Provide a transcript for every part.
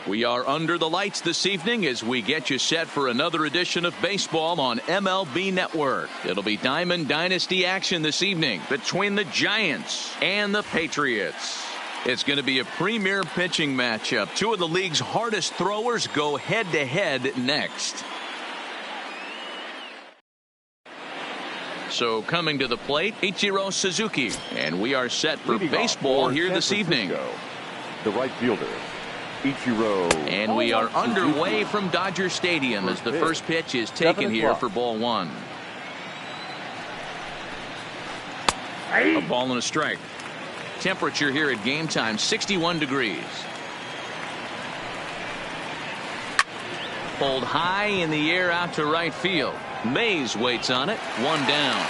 We are under the lights this evening as we get you set for another edition of baseball on MLB Network. It'll be Diamond Dynasty action this evening between the Giants and the Patriots. It's going to be a premier pitching matchup. Two of the league's hardest throwers go head-to-head next. So coming to the plate, Ichiro Suzuki. And we are set for baseball here this evening. The right fielder, Ichiro. And we are underway from Dodger Stadium as the first pitch is taken here for ball one. A ball and a strike. Temperature here at game time, 61 degrees. Pulled high in the air out to right field. Mays waits on it. One down.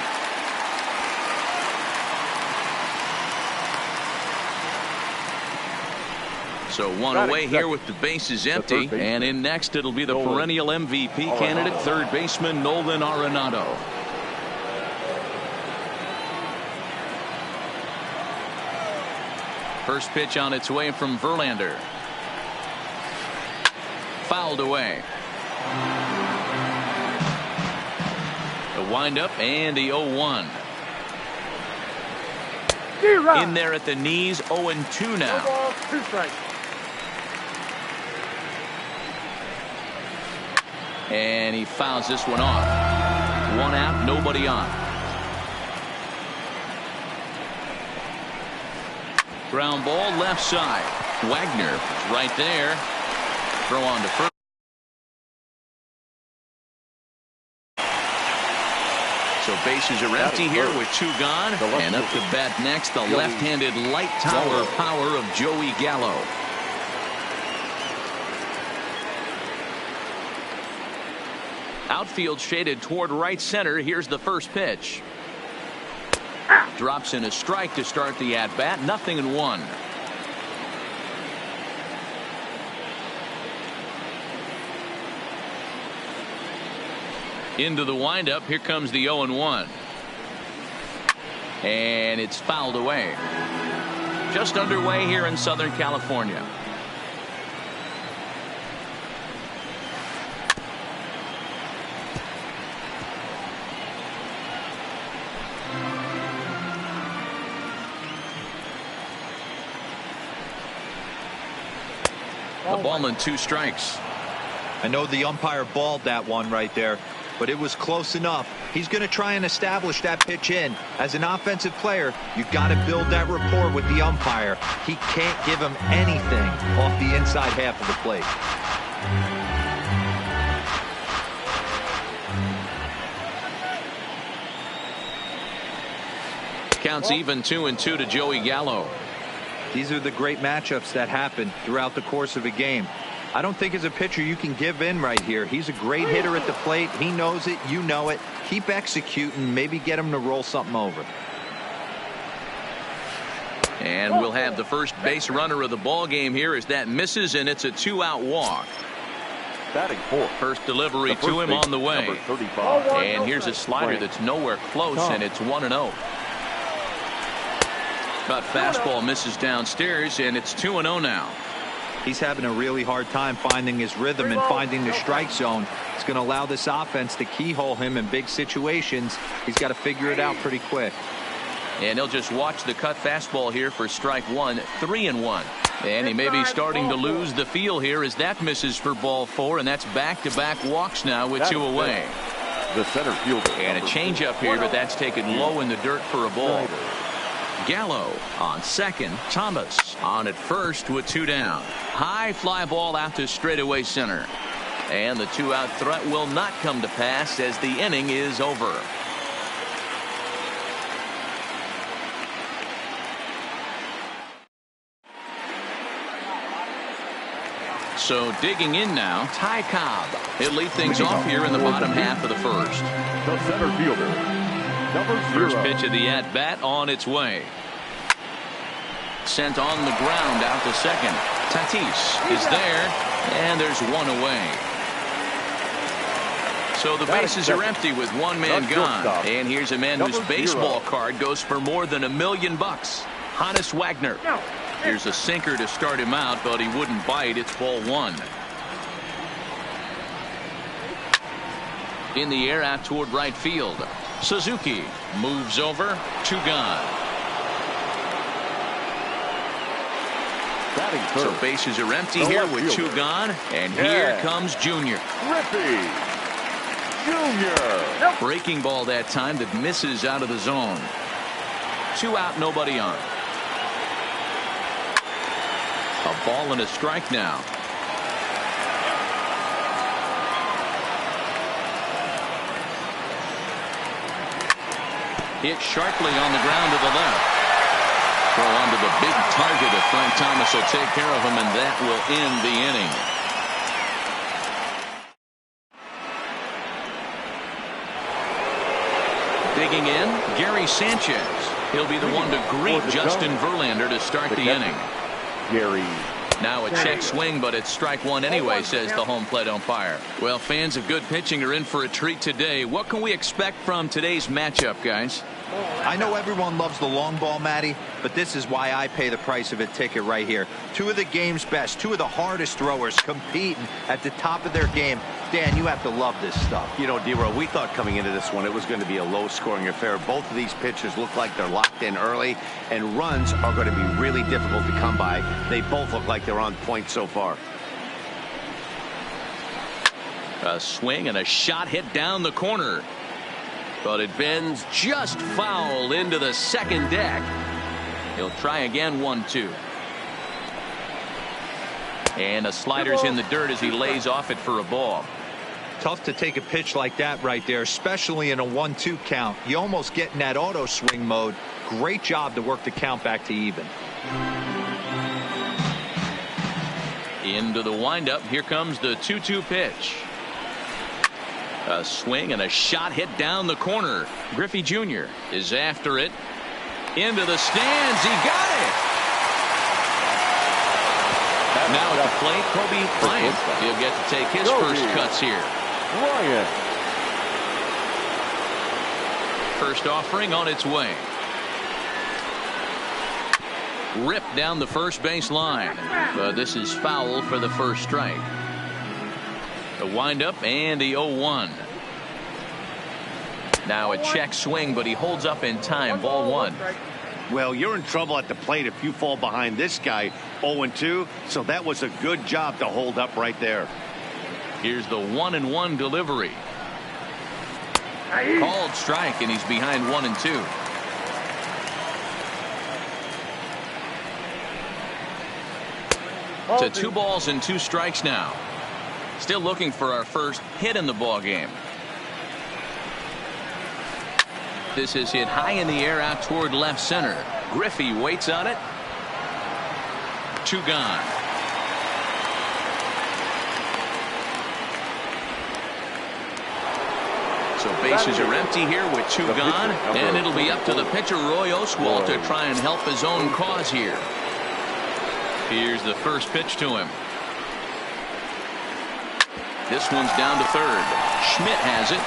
So one away here with the bases empty. And in next it'll be the perennial MVP candidate, third baseman Nolan Arenado. First pitch on its way from Verlander. Fouled away. The windup and the 0-1. In there at the knees, 0-2 now. And he fouls this one off. One out, nobody on. Ground ball left side. Wagner is right there. Throw on to first. So bases are empty here with two gone. And up to bat next, the left-handed light tower power of Joey Gallo. Outfield shaded toward right center. Here's the first pitch. Drops in a strike to start the at-bat. 0-1. Into the windup. Here comes the 0-1. And it's fouled away. Just underway here in Southern California. A ball and two strikes. I know the umpire balled that one right there, but it was close enough. He's going to try and establish that pitch in. As an offensive player, you got to build that rapport with the umpire. He can't give him anything off the inside half of the plate. Counts even 2-2 to Joey Gallo. These are the great matchups that happen throughout the course of a game. I don't think as a pitcher you can give in right here. He's a great hitter at the plate. He knows it. You know it. Keep executing. Maybe get him to roll something over. And we'll have the first base runner of the ball game here as that misses, and it's a two-out walk. Batting fourth. First delivery to him on the way. And here's a slider that's nowhere close, and it's 1-0. Cut fastball misses downstairs, and it's 2-0 now. He's having a really hard time finding his rhythm and finding the strike zone. It's going to allow this offense to keyhole him in big situations. He's got to figure it out pretty quick. And he'll just watch the cut fastball here for strike one. 3-1. And he may be starting to lose the feel here as that misses for ball four, and that's back-to-back walks now with two away. The center fielder. And a changeup here, but that's taken low in the dirt for a ball. Gallo on second. Thomas on at first with two down. High fly ball out to straightaway center. And the two-out threat will not come to pass as the inning is over. So digging in now, Ty Cobb. He'll lead things off here in the bottom half of the first. The center fielder. First pitch of the at-bat on its way. Sent on the ground out to second. Tatis is there, and there's one away. So the bases are empty with one man gone. And here's a man whose baseball card goes for more than $1 million. Honus Wagner. Here's a sinker to start him out, but he wouldn't bite. It's ball one. In the air out toward right field. Suzuki moves over. 2 gone. So bases are empty here with 2 gone. And here comes Junior. Griffey Junior. Breaking ball that time that misses out of the zone. 2 out, nobody on. A ball and a strike now. Hit sharply on the ground to the left. Throw onto the big target if Frank Thomas will take care of him, and that will end the inning. Digging in, Gary Sanchez. He'll be the one to greet Justin Verlander to start the inning. Gary. Now a check swing, but it's strike one anyway, says the home plate umpire. Well, fans of good pitching are in for a treat today. What can we expect from today's matchup, guys? I know everyone loves the long ball, Matty, but this is why I pay the price of a ticket right here. 2 of the game's best, 2 of the hardest throwers competing at the top of their game. Dan, you have to love this stuff. You know, D-Row, we thought coming into this one it was going to be a low-scoring affair. Both of these pitchers look like they're locked in early, and runs are going to be really difficult to come by. They both look like they're on point so far. A swing and a shot hit down the corner. But it bends just foul into the second deck. He'll try again. 1-2. And a slider's in the dirt as he lays off it for a ball. Tough to take a pitch like that right there, especially in a 1-2 count. You almost get in that auto swing mode. Great job to work the count back to even. Into the windup. Here comes the 2-2 pitch. A swing and a shot hit down the corner. Griffey Jr. is after it. Into the stands. He got it. Now at the plate, Kobe Bryant. He'll get to take his first cuts here. Bryant. First offering on its way. Ripped down the first base line. But this is foul for the first strike. The windup and the 0-1. Now a check swing, but he holds up in time. Ball one. Well, you're in trouble at the plate if you fall behind this guy 0-2, so that was a good job to hold up right there. Here's the 1-1 delivery. Called strike, and he's behind 1-2. To 2 balls and 2 strikes now. Still looking for our first hit in the ball game. This is hit high in the air out toward left center. Griffey waits on it. 2 gone. So bases are empty here with 2 gone, and it'll be up to the pitcher Roy Oswalt to try and help his own cause here. Here's the first pitch to him. This one's down to third. Schmidt has it.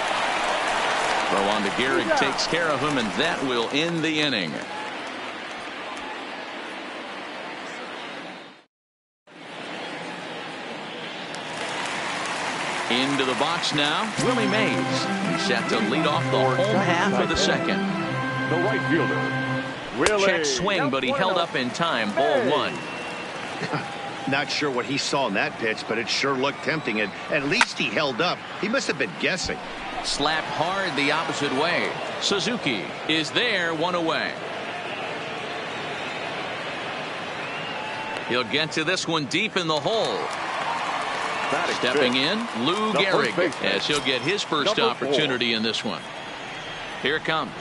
Throw on to Gehrig, takes care of him, and that will end the inning. Into the box now, Willie Mays. He's set to lead off the home half of the second. The right fielder, Willie. Check swing, but he held up in time. Ball one. Not sure what he saw in that pitch, but it sure looked tempting, and at least he held up. He must have been guessing. Slapped hard the opposite way. Suzuki is there, 1 away. He'll get to this one deep in the hole. Stepping in, Lou Gehrig, as he'll get his first opportunity in this one. Here it comes.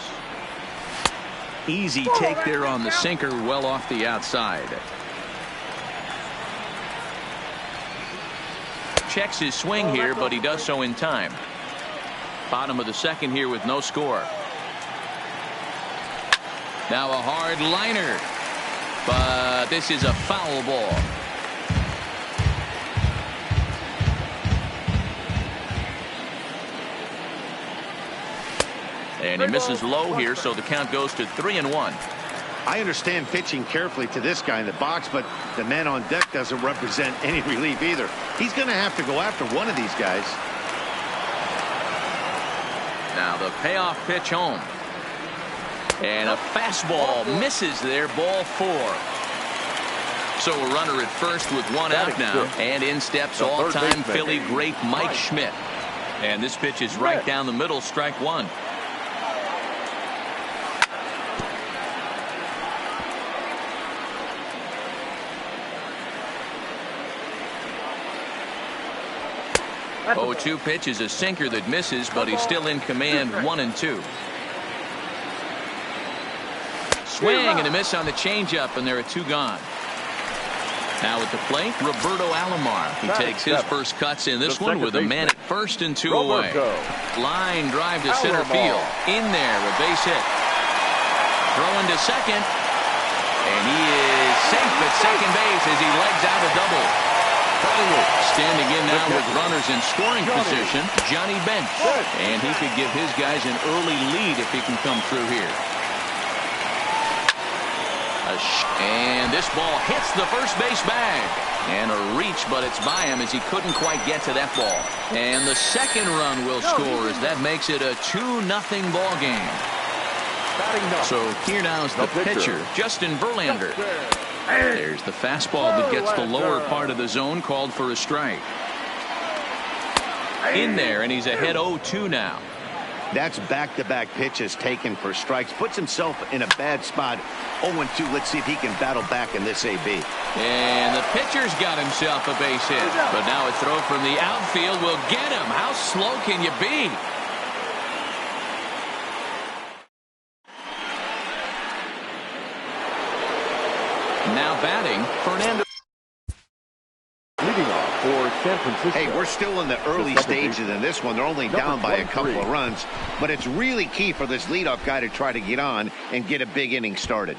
Easy take there on the sinker, well off the outside. Checks his swing here, but he does so in time. Bottom of the second here with no score. Now a hard liner, but this is a foul ball. And he misses low here, so the count goes to 3-1. I understand pitching carefully to this guy in the box, but the man on deck doesn't represent any relief either. He's going to have to go after one of these guys. Now the payoff pitch home. And a fastball misses there, ball 4. So a runner at first with one out now. And in steps all-time Philly great Mike Schmidt. And this pitch is right down the middle, strike 1. The 0-2 pitch is a sinker that misses, but he's still in command, 1-2. Swing and a miss on the changeup, and there are 2 gone. Now at the plate, Roberto Alomar. He takes his first cuts in this one with a man at first and 2 away. Line drive to center field. In there, a base hit. Throwing to second. And he is safe at second base as he legs out a double. Standing in now with runners in scoring position, Johnny Bench. And he could give his guys an early lead if he can come through here. And this ball hits the first base bag. And a reach, but it's by him as he couldn't quite get to that ball. And the second run will score as that makes it a 2-0 ball game. So here now is the pitcher, Justin Verlander. There's the fastball that gets the lower part of the zone, called for a strike. In there, and he's ahead 0-2 now. That's back-to-back pitches taken for strikes. Puts himself in a bad spot. 0-2. Let's see if he can battle back in this AB. And the pitcher's got himself a base hit. But now a throw from the outfield will get him. How slow can you be? Now batting, Fernando. Leading off for San Francisco. Hey, we're still in the early stages in this one. They're only down by a couple of runs. But it's really key for this leadoff guy to try to get on and get a big inning started.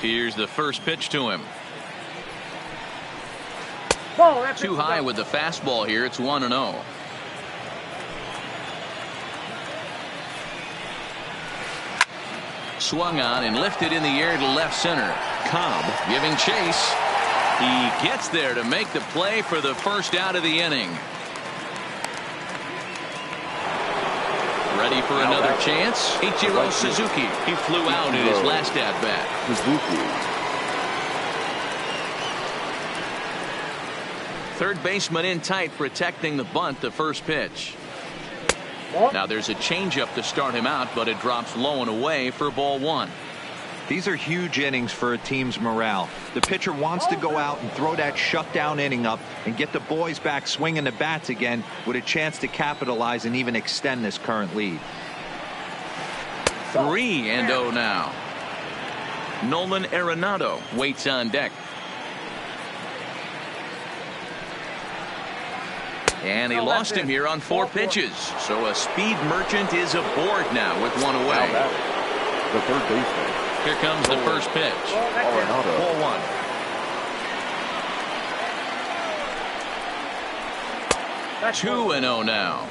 Here's the first pitch to him. Too high with the fastball here. It's 1-0. Swung on and lifted in the air to left center. Cobb giving chase. He gets there to make the play for the first out of the inning. Ready for another chance? Ichiro Suzuki. He flew out in his last at-bat. Suzuki. Third baseman in tight, protecting the bunt, the first pitch. Now there's a changeup to start him out, but it drops low and away for ball 1. These are huge innings for a team's morale. The pitcher wants to go out and throw that shutdown inning up and get the boys back swinging the bats again with a chance to capitalize and even extend this current lead. 3-0 now. Nolan Arenado waits on deck. And he lost him here on 4 pitches. So a speed merchant is aboard now with 1 away. The third baseman. Here comes the first pitch. Ball 1. That's 2-0 now.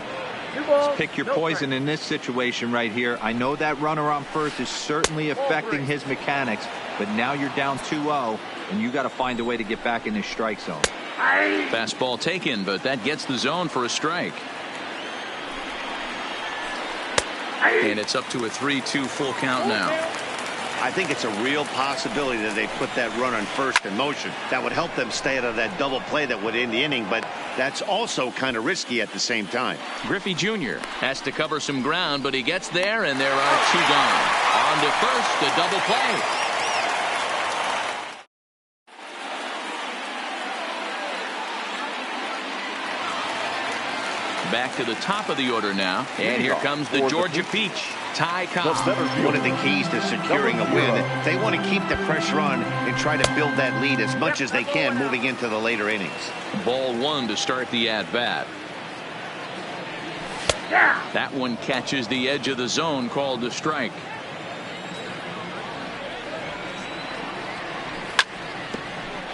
Pick your poison in this situation right here. I know that runner on first is certainly affecting his mechanics, but now you're down 2-0, and you got to find a way to get back in his strike zone. Fastball taken, but that gets the zone for a strike. And it's up to a 3-2 full count now. I think it's a real possibility that they put that run on first in motion. That would help them stay out of that double play that would end the inning, but that's also kind of risky at the same time. Griffey Jr. has to cover some ground, but he gets there, and there are 2 gone. On to first, the double play. Back to the top of the order now. And here comes the Georgia Peach, Ty Cobb. One of the keys to securing a win, they want to keep the pressure on and try to build that lead as much as they can moving into the later innings. Ball one to start the at-bat. That one catches the edge of the zone, called a strike.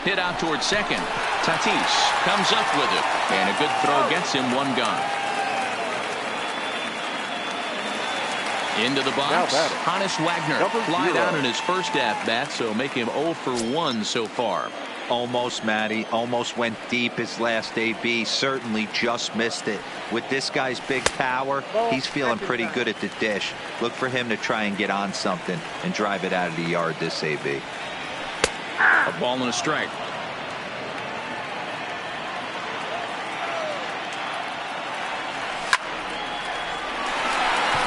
Hit out towards second. Tatis comes up with it, and a good throw gets him one gone. Into the box, Hannes Wagner fly down in his first at-bat, so make him 0 for 1 so far. Almost, Matty. Almost went deep his last AB. Certainly just missed it. With this guy's big power, he's feeling pretty good at the dish. Look for him to try and get on something and drive it out of the yard this AB. A ball and a strike.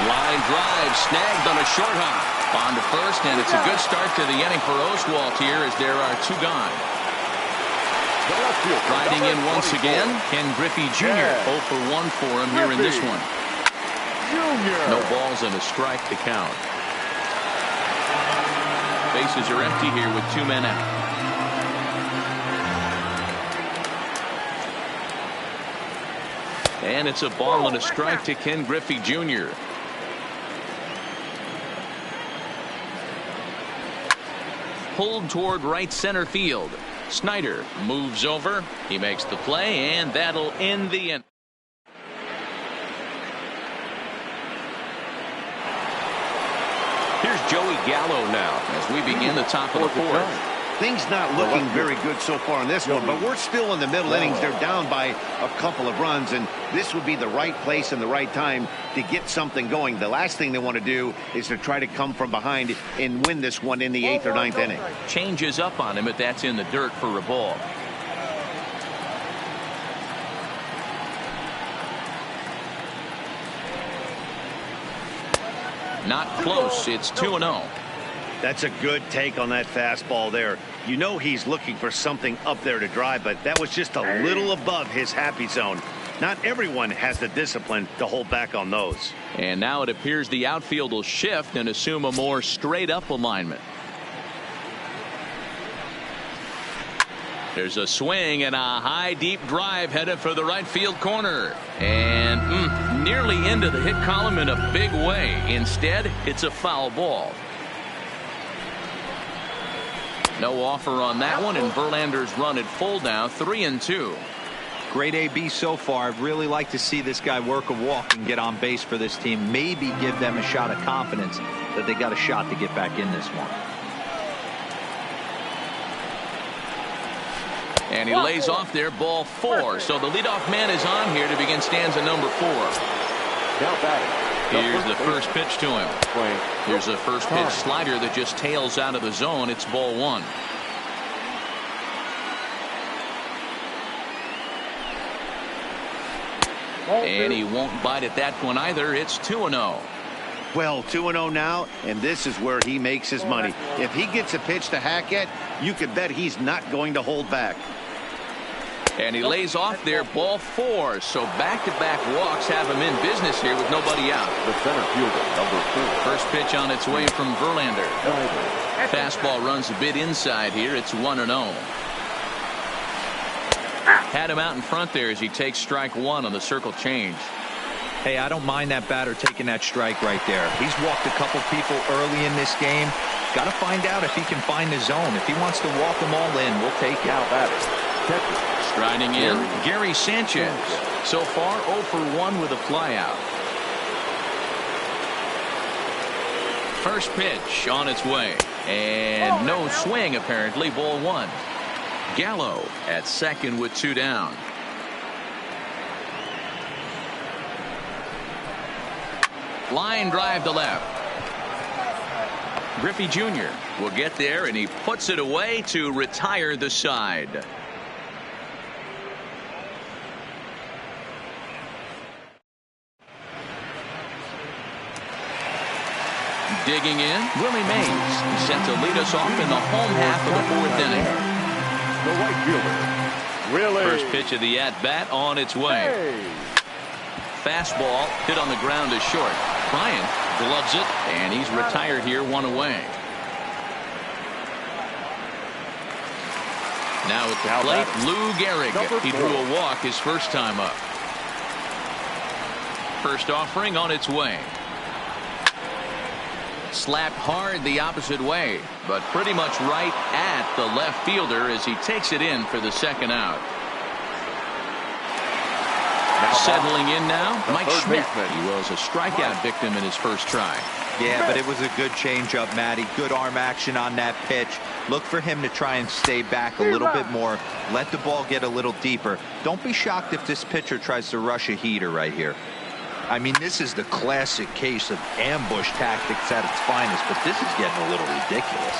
Line drive snagged on a short hop. On to first, and it's a good start to the inning for Oswalt here as there are 2 gone. Riding in once again, Ken Griffey Jr. 0 for 1 for him here in this one. No balls and a strike to count. Bases are empty here with 2 men out. And it's a ball and a strike to Ken Griffey Jr. Pulled toward right center field. Snyder moves over. He makes the play, and that'll end the inning. Here's Joey Gallo now as we begin the top of the 4th. Things not looking very good so far in this one, but we're still in the middle innings. They're down by a couple of runs, and this would be the right place and the right time to get something going. The last thing they want to do is to try to come from behind and win this one in the 8th or 9th inning. Changes up on him, but that's in the dirt for a ball. Not close. It's 2-0. That's a good take on that fastball there. You know he's looking for something up there to drive, but that was just a little above his happy zone. Not everyone has the discipline to hold back on those. And now it appears the outfield will shift and assume a more straight-up alignment. There's a swing and a high, deep drive headed for the right field corner. And nearly into the hit column in a big way. Instead, it's a foul ball. No offer on that one, and Verlander's run at full now, 3-2. Great AB so far. I'd really like to see this guy work a walk and get on base for this team. Maybe give them a shot of confidence that they got a shot to get back in this one. And he lays off there, ball 4. So the leadoff man is on here to begin stanza number 4. Here's the first pitch to him. Here's a first pitch slider that just tails out of the zone. It's ball 1. And he won't bite at that one either. It's 2-0. Well, 2-0 now, and this is where he makes his money. If he gets a pitch to Hackett, you could bet he's not going to hold back. And he lays off there, ball 4. So back-to-back walks have him in business here with nobody out. The center fielder, number 4. First pitch on its way from Verlander. Fastball runs a bit inside here. It's 1-0. Had him out in front there as he takes strike 1 on the circle change. Hey, I don't mind that batter taking that strike right there. He's walked a couple people early in this game. Got to find out if he can find the zone. If he wants to walk them all in, we'll take it. Striding in, Gary Sanchez. So far, 0 for 1 with a flyout. First pitch on its way. And no swing, apparently. Ball 1. Gallo at second with 2 down. Line drive to left. Griffey Jr. will get there, and he puts it away to retire the side. Digging in, Willie Mays set to lead us off in the home half of the 4th inning. The right fielder, Willie. First pitch of the at-bat on its way. fastball hit on the ground is short. Bryant gloves it, and he's retired here, one away. Now at the plate, Lou Gehrig. He drew a walk his first time up. First offering on its way. Slapped hard the opposite way, but pretty much right at the left fielder as he takes it in for the second out. Settling in now, Mike Schmidt. He was a strikeout victim in his first try. Yeah, but it was a good changeup, Matty. Good arm action on that pitch. Look for him to try and stay back a little bit more. Let the ball get a little deeper. Don't be shocked if this pitcher tries to rush a heater right here. I mean, this is the classic case of ambush tactics at its finest, but this is getting a little ridiculous.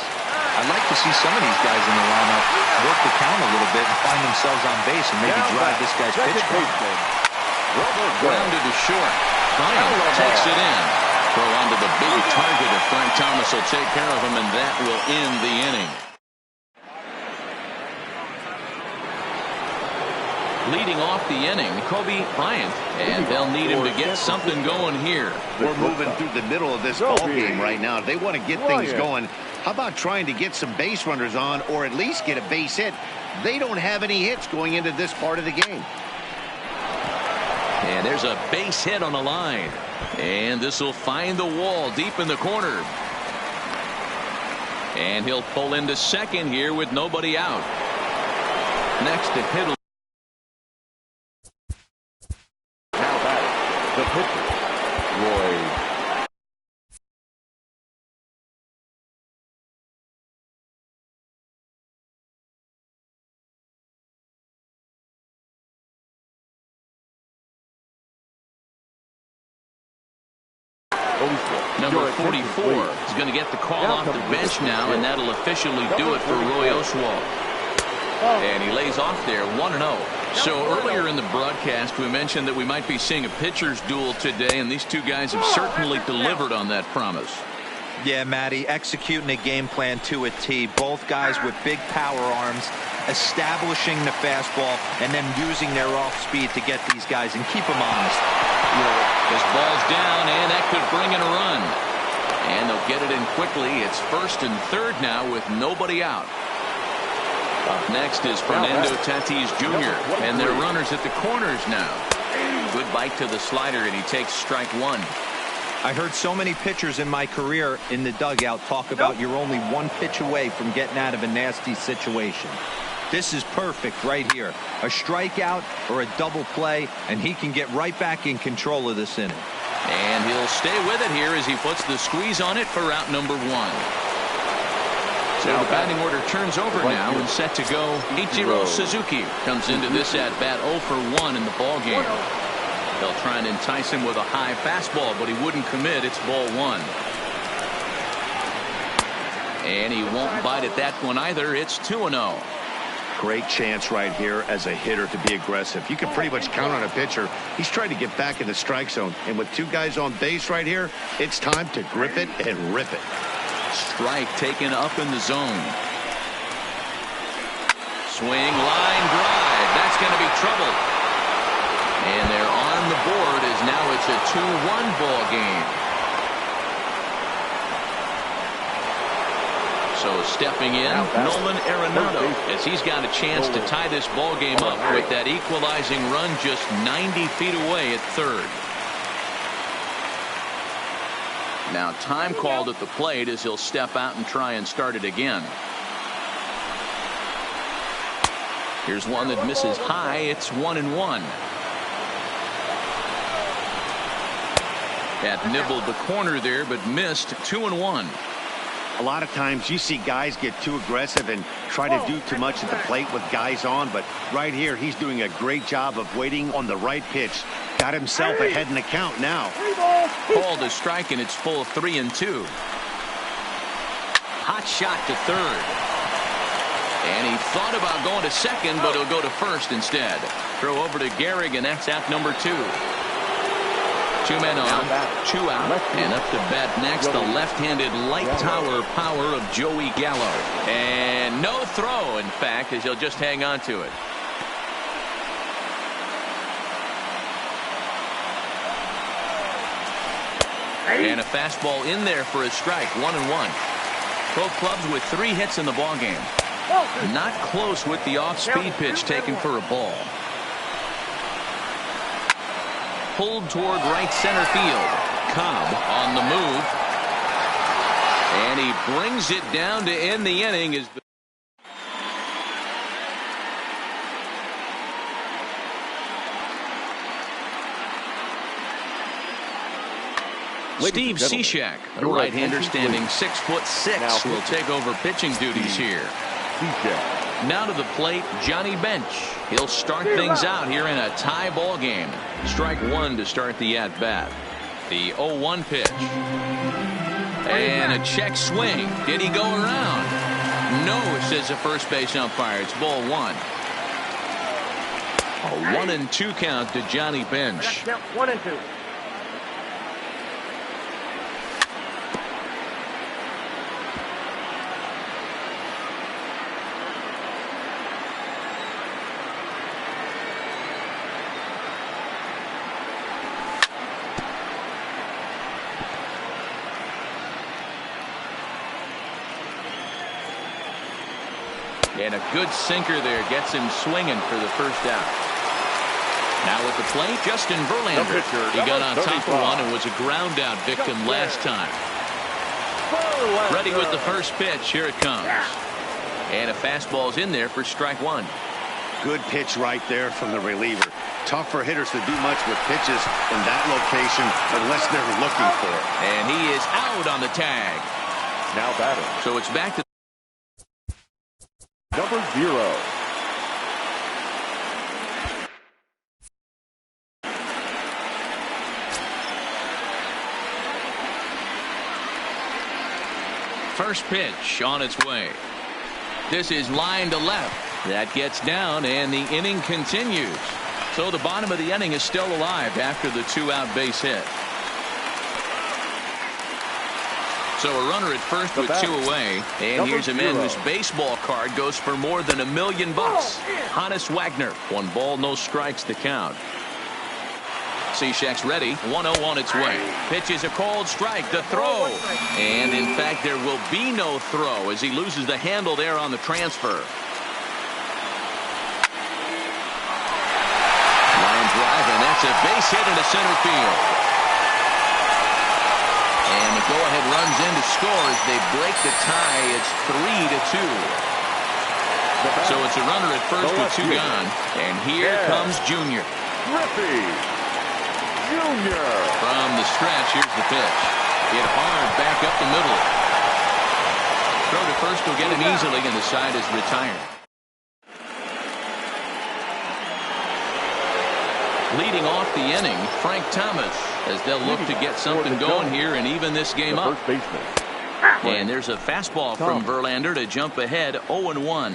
I'd like to see some of these guys in the lineup work the count a little bit and find themselves on base and maybe drive this guy's pitch back. Grounded to short. Bryant takes it in. Throw onto the big target of Frank Thomas will take care of him, and that will end the inning. Leading off the inning, Kobe Bryant, and they'll need him to get something going here. We're moving through the middle of this ball game right now. If they want to get things going, how about trying to get some base runners on or at least get a base hit? They don't have any hits going into this part of the game. And there's a base hit on the line. And this will find the wall deep in the corner. And he'll pull into second here with nobody out. Next to hit. The pitcher, Roy. Number 44 is going to get the call off the bench now, and that'll officially do it for Roy Oswalt. And he lays off there 1-0. So earlier in the broadcast we mentioned that we might be seeing a pitcher's duel today, and these two guys have certainly delivered on that promise. Yeah, Matty, executing a game plan to a T. Both guys with big power arms, establishing the fastball, and then using their off speed to get these guys and keep them honest. This ball's down, and that could bring in a run. And they'll get it in quickly. It's first and third now with nobody out. Up next is Fernando Tatis Jr. And they're runners at the corners now. Good bite to the slider, and he takes strike one. I heard so many pitchers in my career in the dugout talk about you're only one pitch away from getting out of a nasty situation. This is perfect right here. A strikeout or a double play, and he can get right back in control of this inning. And he'll stay with it here as he puts the squeeze on it for out number one. So the batting order turns over now and set to go. Ichiro Suzuki comes into this at bat 0 for 1 in the ball game. They'll try and entice him with a high fastball, but he wouldn't commit. It's ball one. And he won't bite at that one either. It's 2-0. Great chance right here as a hitter to be aggressive. You can pretty much count on a pitcher. He's trying to get back in the strike zone. And with two guys on base right here, it's time to grip it and rip it. Strike taken up in the zone. Swing, line drive. That's going to be trouble. And they're on the board as now it's a 2-1 ball game. So stepping in, Nolan Arenado, as he's got a chance to tie this ball game up with that equalizing run just 90 feet away at third. Now time called at the plate as he'll step out and try and start it again. Here's one that misses high. It's 1-1. That nibbled the corner there, but missed. 2-1. A lot of times you see guys get too aggressive and try to do too much at the plate with guys on, but right here he's doing a great job of waiting on the right pitch. Got himself ahead in the count now. Called a strike, and it's full 3-2. Hot shot to third. And he thought about going to second, but he'll go to first instead. Throw over to Gehrig, and that's out number 2. 2 men on, 2 out, and up to bat next, the left-handed light tower power of Joey Gallo. And no throw, in fact, as he'll just hang on to it. And a fastball in there for a strike. 1-1. Both clubs with 3 hits in the ballgame. Not close with the off-speed pitch taken for a ball. Pulled toward right center field. Cobb on the move. And he brings it down to end the inning. Steve Cishek, a right-hander standing 6'6", will take over pitching duties here. Now to the plate, Johnny Bench. He'll start things out here in a tie ball game. Strike 1 to start the at-bat. The 0-1 pitch. And a check swing. Did he go around? No, says the first base umpire. It's ball 1. A 1-2 count to Johnny Bench. 1-2. And a good sinker there gets him swinging for the first out. Now at the plate, Justin Verlander. He got on top of one and was a ground out victim last time. Ready with the first pitch. Here it comes. And a fastball's in there for strike 1. Good pitch right there from the reliever. Tough for hitters to do much with pitches in that location unless they're looking for it. And he is out on the tag. Now batting. So it's back to number 0. first pitch on its way. This is line to left. That gets down, and the inning continues. So the bottom of the inning is still alive after the 2-out base hit. So a runner at first with 2 away. And here's a man whose baseball card goes for more than $1 million. Hannes Wagner. 1 ball, no strikes to count. Cishek's ready. 1-0 on its way. Pitch is a called strike. The throw. And in fact, there will be no throw as he loses the handle there on the transfer. Line drive, and that's a base hit into center field. And the go-ahead runs in to score as they break the tie. It's 3-2. So it's a runner at first with 2 gone. And here comes Junior. From the stretch, here's the pitch. Hit hard back up the middle. Throw to first will get him easily, and the side is retired. Leading off the inning, Frank Thomas, as they'll look to get something going here and even this game up. And there's a fastball from Verlander to jump ahead 0-1.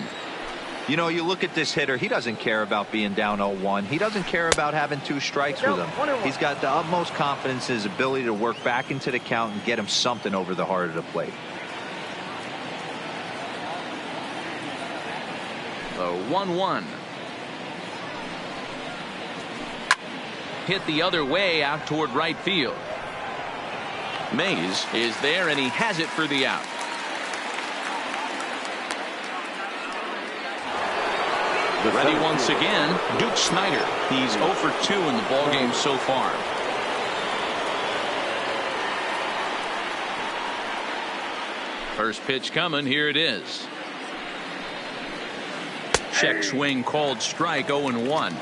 You know, you look at this hitter, he doesn't care about being down 0-1. He doesn't care about having 2 strikes with him. He's got the utmost confidence in his ability to work back into the count and get him something over the heart of the plate. The 1-1. Hit the other way out toward right field. Mays is there, and he has it for the out. Ready once again, Duke Snider. He's 0 for 2 in the ballgame so far. First pitch coming. Here it is. Check swing called strike 0-1.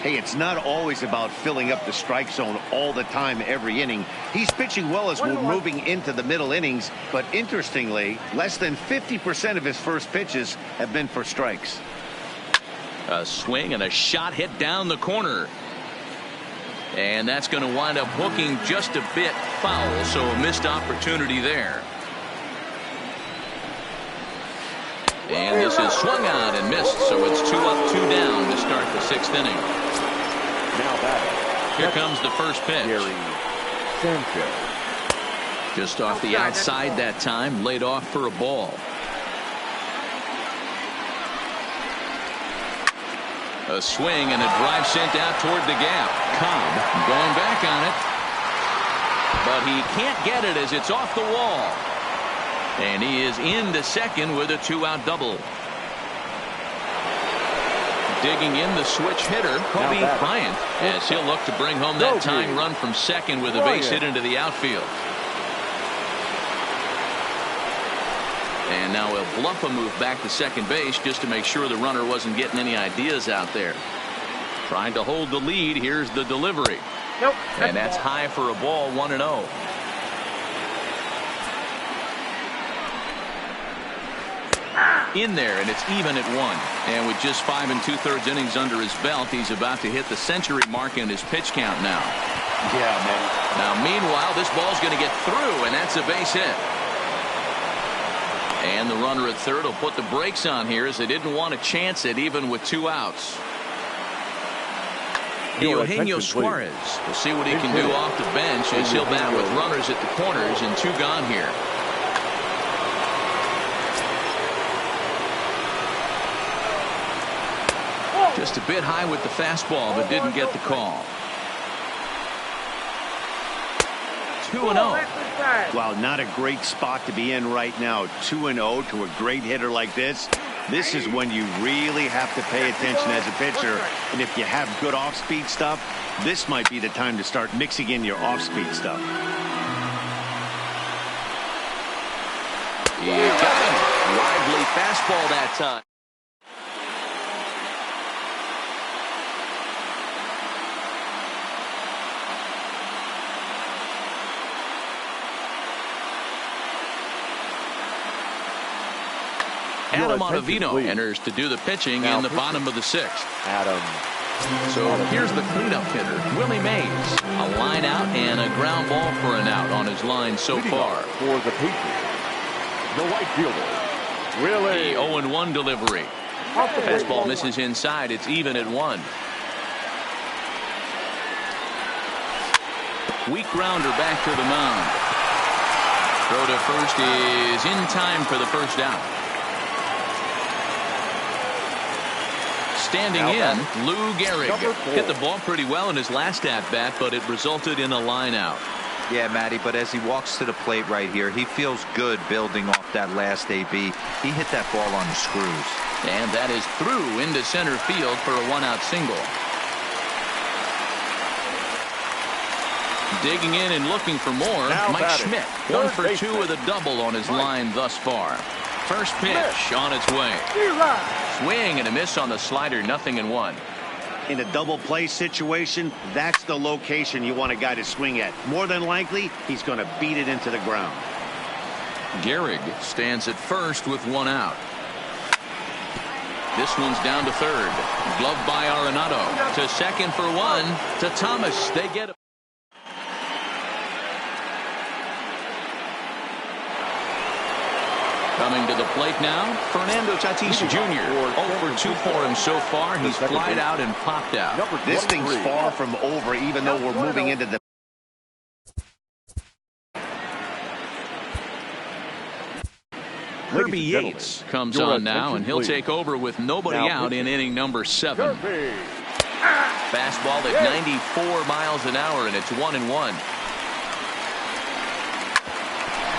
Hey, it's not always about filling up the strike zone all the time every inning. He's pitching well as we're moving into the middle innings, but interestingly, less than 50% of his first pitches have been for strikes. A swing and a shot hit down the corner. And that's going to wind up hooking just a bit foul, so a missed opportunity there. And this is swung on and missed, so it's 2 up, 2 down to start the 6th inning. Now that. Here comes the first pitch. Just off the outside that time, laid off for a ball. A swing and a drive sent out toward the gap. Cobb going back on it. but he can't get it as it's off the wall. And he is into second with a 2-out double. Digging in the switch hitter, Kobe Bryant, as he'll look to bring home that tying run from second with a base hit into the outfield. And now he'll bluff a move back to second base just to make sure the runner wasn't getting any ideas out there. Trying to hold the lead. Here's the delivery. Nope. And that's high for a ball, 1-0. In there, and it's even at 1. And with just 5 2/3 innings under his belt, he's about to hit the century mark in his pitch count now. Yeah, man. Now, meanwhile, this ball's going to get through, and that's a base hit. And the runner at third will put the brakes on here as they didn't want to chance it even with 2 outs. Eugenio Suarez will see what he can do off the bench as he'll bat with runners at the corners and 2 gone here. Just a bit high with the fastball, but didn't get the call. 2-0. Well, not a great spot to be in right now. 2-0 to a great hitter like this. This is when you really have to pay attention as a pitcher. And if you have good off-speed stuff, this might be the time to start mixing in your off-speed stuff. He got him. Lively fastball that time. Adam Ottavino enters to do the pitching in the bottom of the 6th. Adam. So here's the cleanup hitter, Willie Mays. A line out and a ground ball for an out on his line so far. For the Patriots, the right fielder, Willie. The 0-1 delivery. Fastball misses inside. It's even at 1. Weak grounder back to the mound. Throw to first is in time for the first out. Standing in, Lou Gehrig hit the ball pretty well in his last at-bat, but it resulted in a line out. Yeah, Matty, but as he walks to the plate right here, he feels good building off that last AB. He hit that ball on the screws. And that is through into center field for a 1-out single. Digging in and looking for more, Mike Schmidt. 1 for 2 with a double on his line thus far. First pitch on its way. Swing and a miss on the slider, 0-1. In a double play situation, that's the location you want a guy to swing at. More than likely, he's going to beat it into the ground. Gehrig stands at first with 1 out. This one's down to third. Gloved by Arenado. To second for 1. To Thomas. They get it. Coming to the plate now, Fernando Tatis Jr. 0 for 2 for him so far. He's flied out and popped out. This thing's far from over, even though we're moving into the... Kirby Yates comes on now, and he'll take over with nobody out in inning number 7. Fastball at 94 miles an hour, and it's 1-1.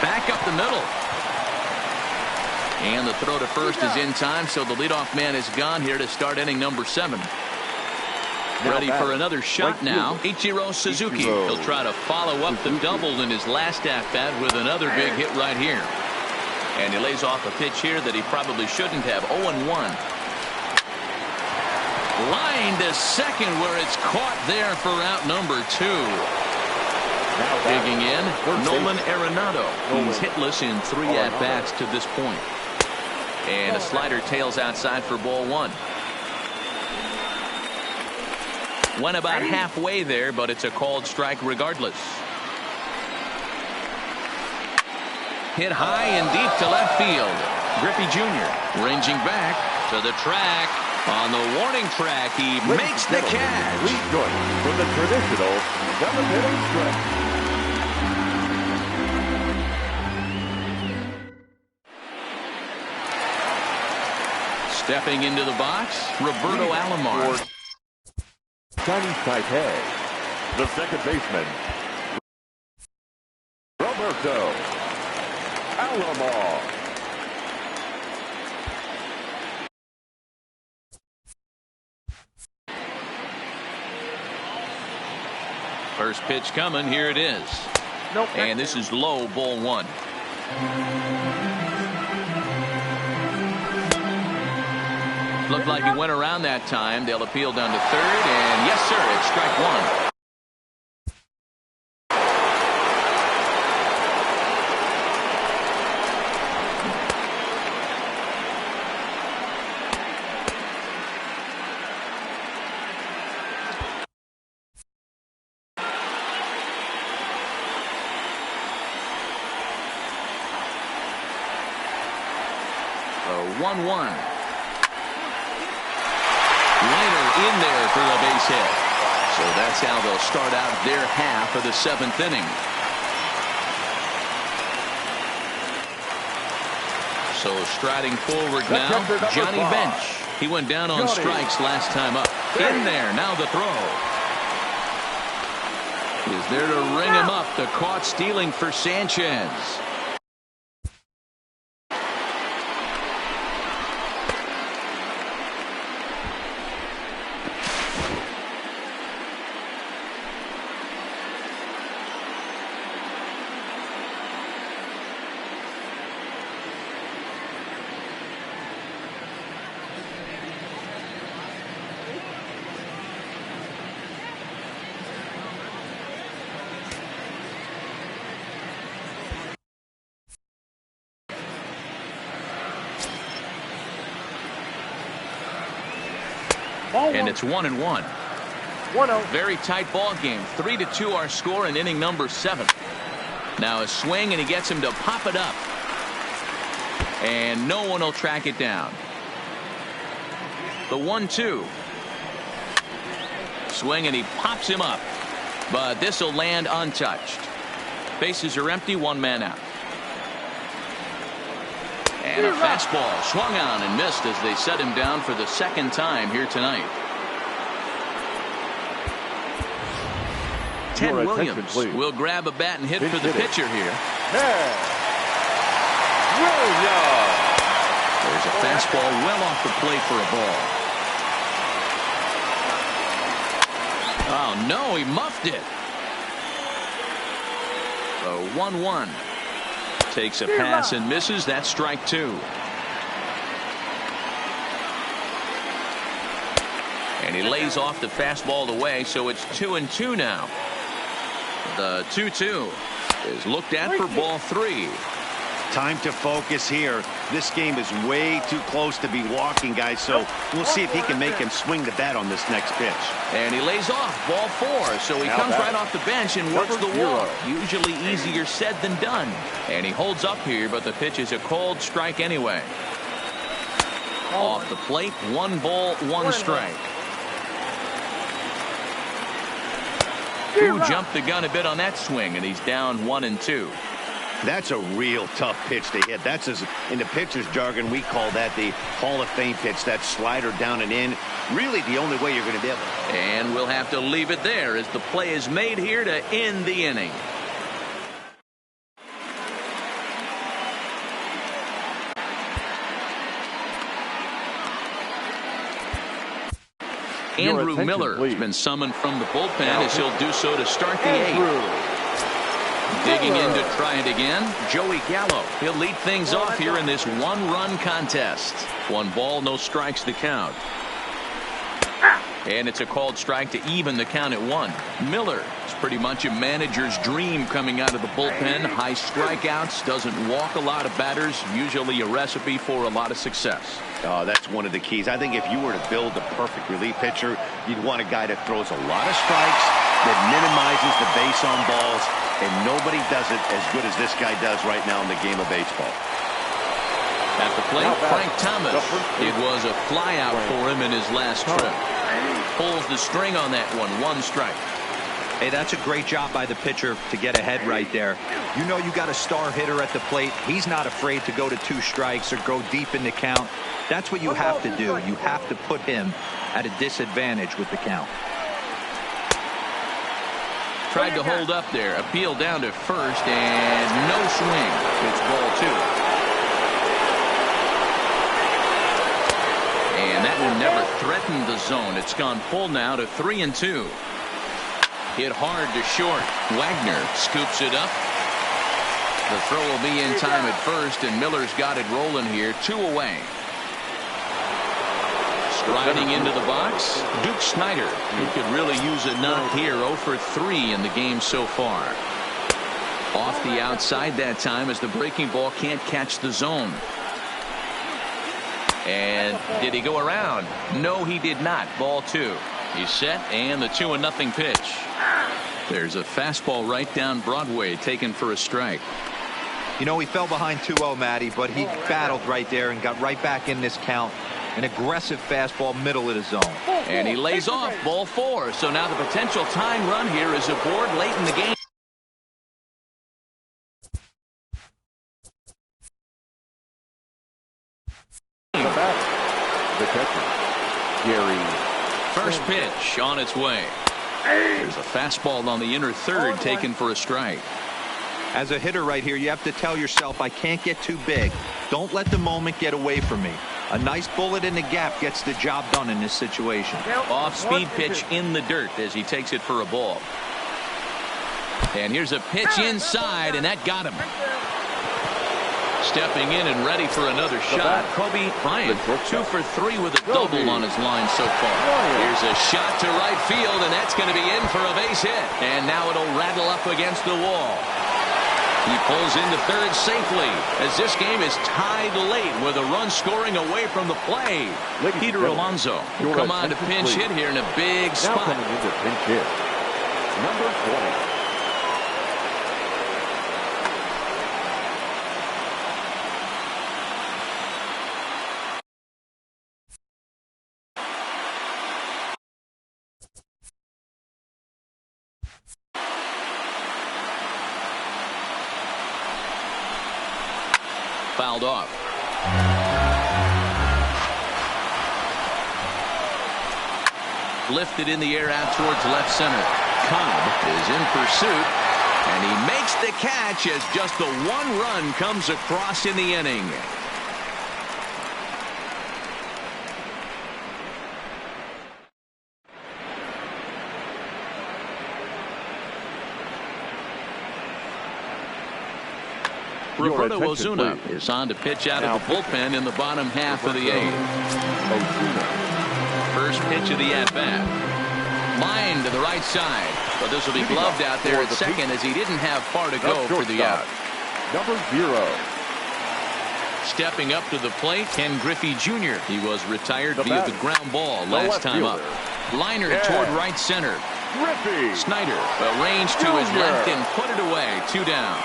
Back up the middle. And the throw to first is in time, so the leadoff man is gone here to start inning number 7. Ready for another shot now, Ichiro Suzuki. He'll try to follow up the double in his last at-bat with another big hit right here. And he lays off a pitch here that he probably shouldn't have. 0-1. Line to second where it's caught there for out number 2. Digging in, Nolan Arenado. He's hitless in 3 at-bats to this point. And a slider tails outside for ball 1. Went about halfway there, but it's a called strike regardless. Hit high and deep to left field. Griffey Jr. ranging back to the track. On the warning track, he makes the catch. For the traditional 7-inning stretch. Stepping into the box, Roberto Alomar. Chinese Taipei, the second baseman, Roberto Alomar. First pitch coming. Here it is. Nope. And this is low, ball one. Looked like he went around that time. They'll appeal down to third. And yes, sir, it's strike one. The 1-1. Liner in there for a base hit. So that's how they'll start out their half of the seventh inning. So striding forward now, Johnny Bench. He went down on strikes last time up. In there, now the throw. Is there to ring him up. The caught stealing for Sanchez. And it's 1-1. 1-0. Very tight ball game. 3-2 our score in inning number 7. Now a swing and he gets him to pop it up. And no one will track it down. The 1-2. Swing and he pops him up. But this will land untouched. Bases are empty, one man out. And a fastball swung on and missed as they set him down for the second time here tonight. Ted Williams will grab a bat and hit for the pitcher here. There's a fastball well off the plate for a ball. Oh, no, he muffed it. The 1-1. Takes a pass and misses. That's strike two. And he lays off the fastball away, so it's 2-2 now. The 2-2 is looked at for ball three. Time to focus here. This game is way too close to be walking, guys, so we'll see if he can make him swing the bat on this next pitch. And he lays off ball four, so he comes right off the bench and works the walk. Usually easier said than done. And he holds up here, but the pitch is a cold strike anyway. Off the plate, 1 ball, 1 strike. Who jumped the gun a bit on that swing, and he's down 1-2. That's a real tough pitch to hit. That's, in the pitcher's jargon, we call that the Hall of Fame pitch. That slider down and in. Really the only way you're going to be able to. And we'll have to leave it there as the play is made here to end the inning. Andrew Miller has been summoned from the bullpen as he'll do so to start the 8th. Digging in to try it again, Joey Gallo. He'll lead things off here in this 1-run contest. 1 ball, no strikes to count. And it's a called strike to even the count at 1. Miller is pretty much a manager's dream coming out of the bullpen. High strikeouts, doesn't walk a lot of batters, usually a recipe for a lot of success. Oh, that's one of the keys. I think if you were to build a perfect relief pitcher, you'd want a guy that throws a lot of strikes, that minimizes the base on balls, and nobody does it as good as this guy does right now in the game of baseball. At the plate, Frank Thomas. It was a flyout for him in his last trip. Pulls the string on that one. 1 strike. Hey, that's a great job by the pitcher to get ahead right there. You know you got a star hitter at the plate. He's not afraid to go to 2 strikes or go deep in the count. That's what you have to do. You have to put him at a disadvantage with the count. tried to hold up there. Appeal down to first, and no swing. It's ball 2. And that one never threatened the zone. It's gone full now to 3-2. Hit hard to short. Wagner scoops it up. The throw will be in time at first, and Miller's got it rolling here. 2 away. Striding into the box, Duke Snider. He could really use a knock here. 0 for 3 in the game so far. Off the outside that time as the breaking ball can't catch the zone. And did he go around? No, he did not. Ball 2. He's set, and the 2-0 pitch. There's a fastball right down Broadway taken for a strike. You know, he fell behind 2-0, Matty, but he battled right there and got right back in this count. An aggressive fastball middle of the zone. And he lays off. Ball 4. So now the potential tying run here is aboard late in the game. The catcher, Gary. First pitch on its way. There's a fastball on the inner third taken for a strike. As a hitter right here, you have to tell yourself, I can't get too big. Don't let the moment get away from me. A nice bullet in the gap gets the job done in this situation. Off-speed pitch in the dirt as he takes it for a ball. And here's a pitch inside, and that got him. Stepping in and ready for another shot, Kobe Bryant. 2 for 3 with a double on his line so far. Here's a shot to right field, and that's going to be in for a base hit. And now it'll rattle up against the wall. He pulls into third safely as this game is tied late with a run scoring away from the play. Peter Alonso will come on to pinch hit here in a big spot. Now coming into pinch hit, number 20. Fouled off. Lifted in the air out towards left center. Cobb is in pursuit, and he makes the catch as just the 1 run comes across in the inning. Roberto Ozuna is on to pitch out of the bullpen in the bottom half of the 8th. First pitch of the at-bat. Line to the right side. But this will be gloved out there at second as he didn't have far to go for the out. Number 0. Stepping up to the plate, Ken Griffey Jr. He was retired via the ground ball last time up. Liner toward right center. Griffey. Snyder arranged to his left and put it away. 2 down.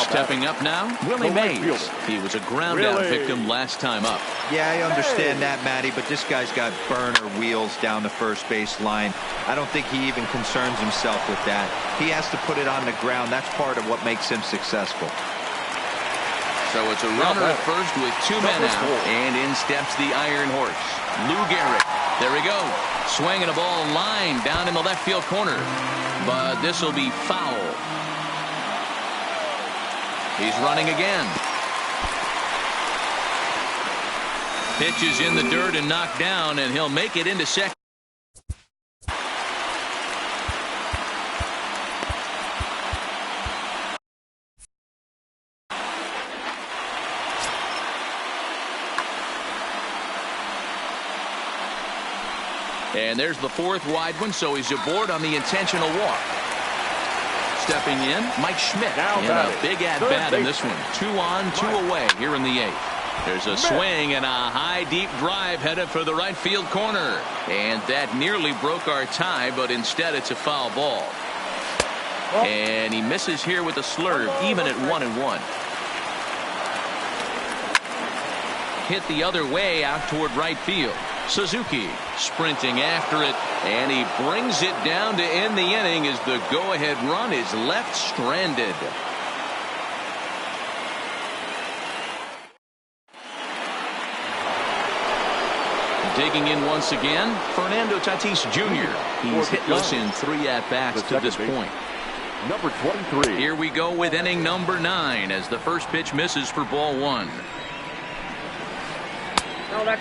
Stepping up now, Willie Mays. He was a ground-out victim last time up. Yeah, I understand that, Matty, but this guy's got burner wheels down the first base line. I don't think he even concerns himself with that. He has to put it on the ground. That's part of what makes him successful. So it's a runner at first with 2 men out, and in steps the Iron Horse, Lou Gehrig. There we go. Swinging a ball line down in the left field corner. But this will be foul. He's running again. Pitch is in the dirt and knocked down, and he'll make it into second. And there's the 4th wide one, so he's aboard on the intentional walk. Stepping in, Mike Schmidt in a big at-bat in this one. 2 on, 2 away here in the 8th. There's a swing and a high, deep drive headed for the right field corner. And that nearly broke our tie, but instead it's a foul ball. And he misses here with a slurve, even at 1-1. Hit the other way out toward right field. Suzuki sprinting after it, and he brings it down to end the inning as the go-ahead run is left stranded. Digging in once again, Fernando Tatis Jr. He's hitless in 3 at-bats to this point. Number 23. Here we go with inning number 9 as the first pitch misses for ball 1.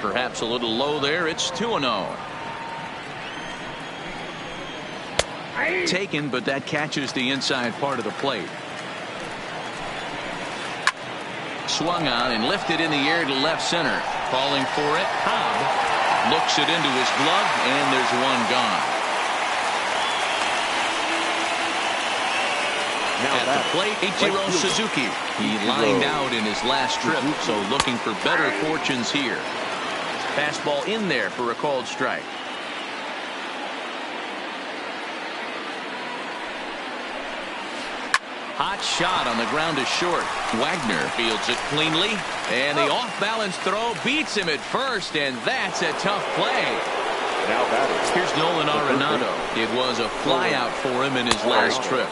Perhaps a little low there. It's 2-0. Taken, but that catches the inside part of the plate. Swung on and lifted in the air to left center. Calling for it. Cobb looks it into his glove, and there's one gone. Now at the plate, Ichiro Suzuki. He lined out in his last trip, so looking for better fortunes here. Fastball in there for a called strike. Hot shot on the ground to short. Wagner fields it cleanly, and the off-balance throw beats him at first, and that's a tough play. Now here's Nolan Arenado. It was a flyout for him in his last trip.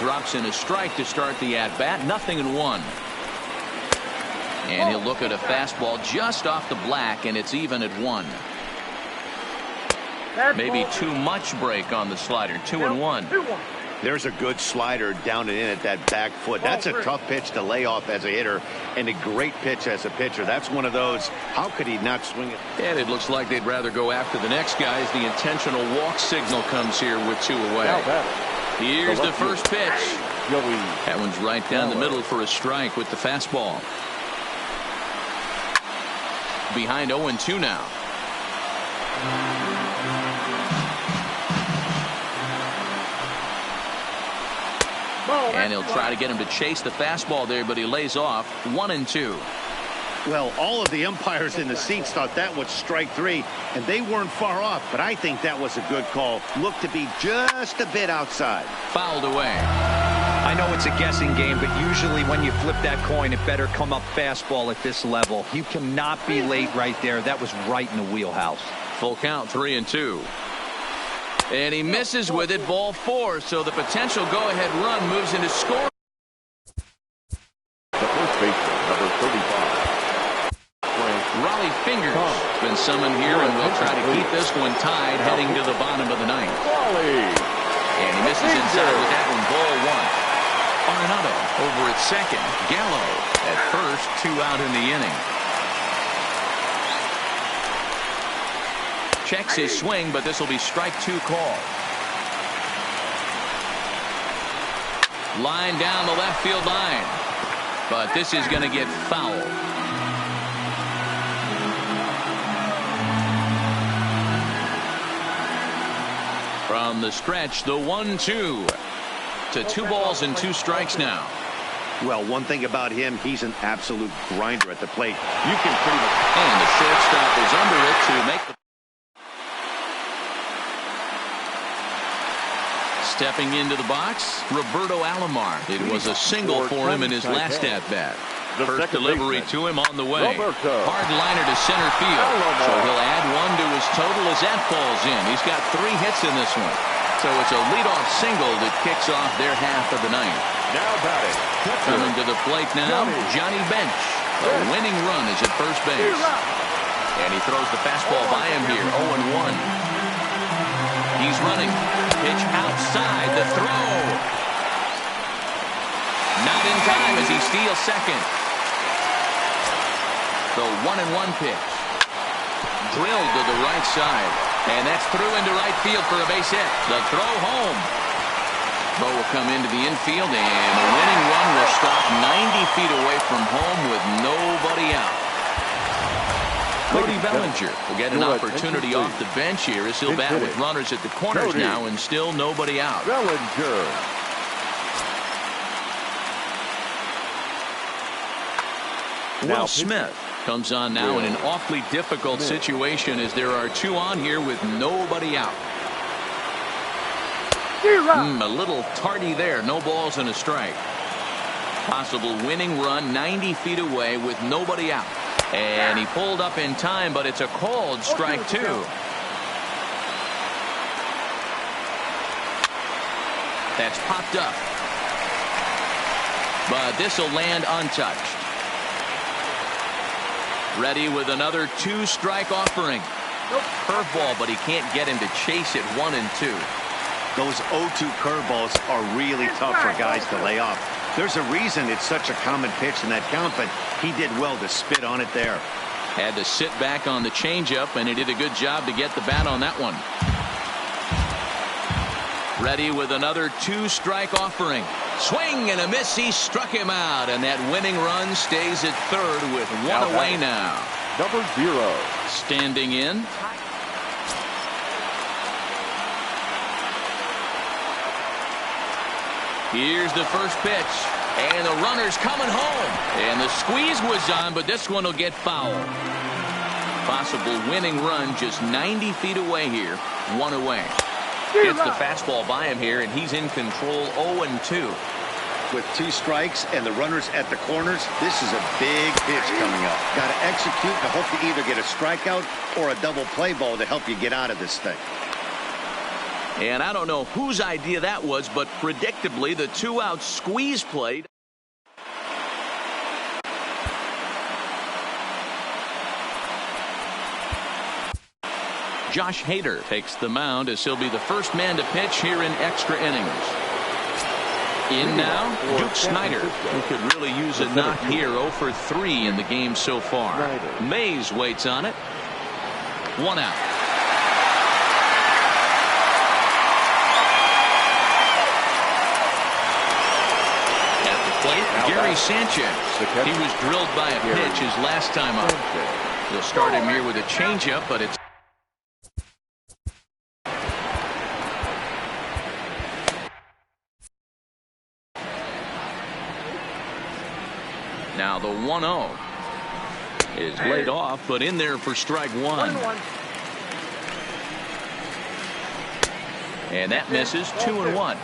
Drops in a strike to start the at-bat. 0-1. And he'll look at a fastball just off the black, and it's even at 1. Maybe too much break on the slider. 2-1. There's a good slider down and in at that back foot. That's a tough pitch to lay off as a hitter, and a great pitch as a pitcher. That's one of those. How could he not swing it? And it looks like they'd rather go after the next guy as the intentional walk signal comes here with 2 away. Here's the first pitch. That one's right down the middle for a strike with the fastball. Behind 0-2 now. And he'll try to get him to chase the fastball there, but he lays off. 1-2. Well, all of the umpires in the seats thought that was strike 3, and they weren't far off, but I think that was a good call. Looked to be just a bit outside. Fouled away. I know it's a guessing game, but usually when you flip that coin, it better come up fastball at this level. You cannot be late right there. That was right in the wheelhouse. Full count, 3-2. And he misses with it, ball 4, so the potential go-ahead run moves into scoring. The first baseman, number 35. Raleigh Fingers been summoned here, and we'll try to keep this one tied heading to the bottom of the 9th. And he misses inside with that one, ball 1. Arenado over at second. Gallo at first, 2 out in the inning. Checks his swing, but this will be strike 2 call. Line down the left field line, but this is going to get fouled. From the stretch, the 1-2 to 2 balls and 2 strikes now. Well, one thing about him, he's an absolute grinder at the plate. You can pretty much. And the shortstop is under it to make the. Stepping into the box, Roberto Alomar. It was a single for him in his last at-bat. First delivery to him on the way. Hard liner to center field. So he'll add 1 to his total as that falls in. He's got 3 hits in this one. So it's a leadoff single that kicks off their half of the 9th. Now batting. Coming to the plate now, Johnny Bench. The winning run is at first base. And he throws the fastball by him here, 0-1. He's running. Pitch outside. The throw. Not in time as he steals second. The 1-1 pitch. Drilled to the right side. And that's through into right field for a base hit. The throw home. Throw will come into the infield, and the winning run will stop 90 feet away from home with nobody out. Cody Bellinger will get an opportunity off the bench here as he'll bat with runners at the corners now and still nobody out. Bellinger. Will Smith comes on now in an awfully difficult situation as there are 2 on here with nobody out. A little tardy there. No balls and a strike. Possible winning run 90 feet away with nobody out. And he pulled up in time, but it's a called strike 2. That's popped up. But this will land untouched. Ready with another 2-strike offering. Curveball, but he can't get him to chase it 1 and 2. Those 0-2 curveballs are really tough for guys to lay off. There's a reason it's such a common pitch in that count, but he did well to spit on it there. Had to sit back on the changeup, and he did a good job to get the bat on that one. Ready with another 2-strike offering. Swing and a miss. He struck him out, and that winning run stays at third with 1 away now. Number 0. Standing in. Here's the first pitch, and the runner's coming home. And the squeeze was on, but this one will get foul. Possible winning run just 90 feet away here. 1 away. Gets the fastball by him here, and he's in control 0-2. With 2 strikes and the runners at the corners, this is a big pitch coming up. Got to execute to hope to either get a strikeout or a double play ball to help you get out of this thing. And I don't know whose idea that was, but predictably the 2-out squeeze play. Josh Hader takes the mound as he'll be the first man to pitch here in extra innings. In now, Duke Snider, who could really use a knock here. 0 for 3 in the game so far. Mays waits on it. 1 out. At the plate, Gary Sanchez. He was drilled by a pitch his last time up. They'll start him here with a changeup, but it's now the 1-0 is laid off, but in there for strike 1. And that misses. 2-1.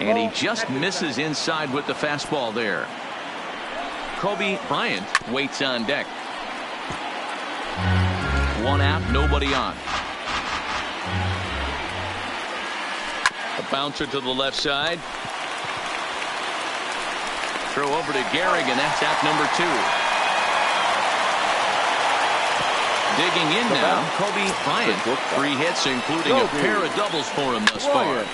And he just misses inside with the fastball there. Kobe Bryant waits on deck. 1 out, nobody on. A bouncer to the left side. Throw over to Gehrig, and that's out number 2. Digging in now, Kobe Bryant. 3 hits, including a pair of doubles for him thus far.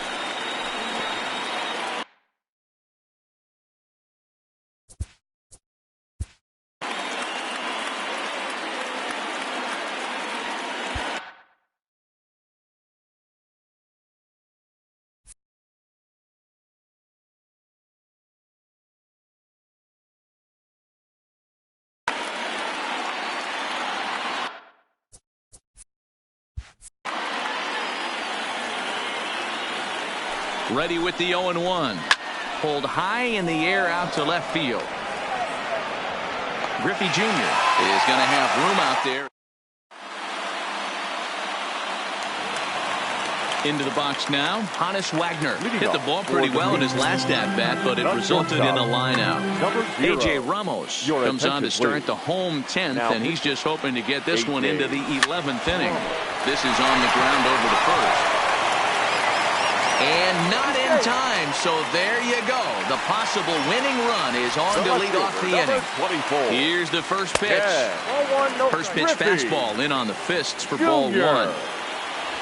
Ready with the 0-1. Pulled high in the air out to left field. Griffey Jr. is going to have room out there. Into the box now, Hannes Wagner hit the ball pretty well in his last at-bat, but it resulted in a line-out. A.J. Ramos comes on to start the home 10th, and he's just hoping to get this one into the 11th inning. This is on the ground over the first. And not in time, so there you go. The possible winning run is on to lead off the inning. Here's the first pitch. First pitch fastball in on the fists for ball 1.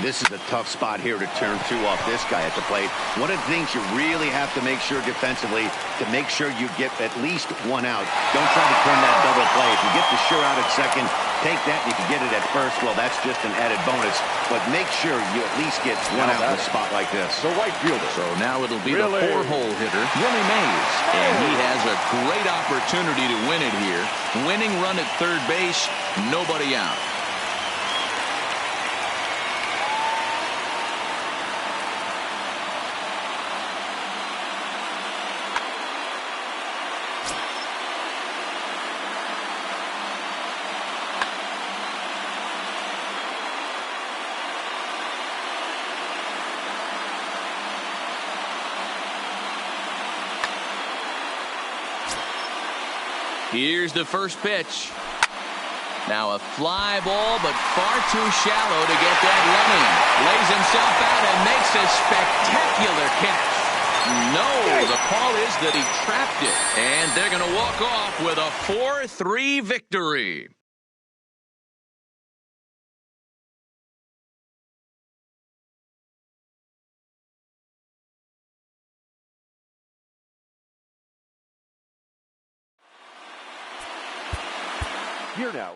This is a tough spot here to turn 2 off this guy at the plate. One of the things you really have to make sure defensively to make sure you get at least 1 out. Don't try to turn that double play. If you get the sure out at second, take that and you can get it at first. Well, that's just an added bonus. But make sure you at least get 1 out in a spot like this. The right fielder. So now it'll be the 4-hole hitter, Willie Mays. And he has a great opportunity to win it here. Winning run at third base, nobody out. Here's the first pitch. Now a fly ball, but far too shallow to get that run in. Lays himself out and makes a spectacular catch. No, the call is that he trapped it. And they're going to walk off with a 4-3 victory. Here now.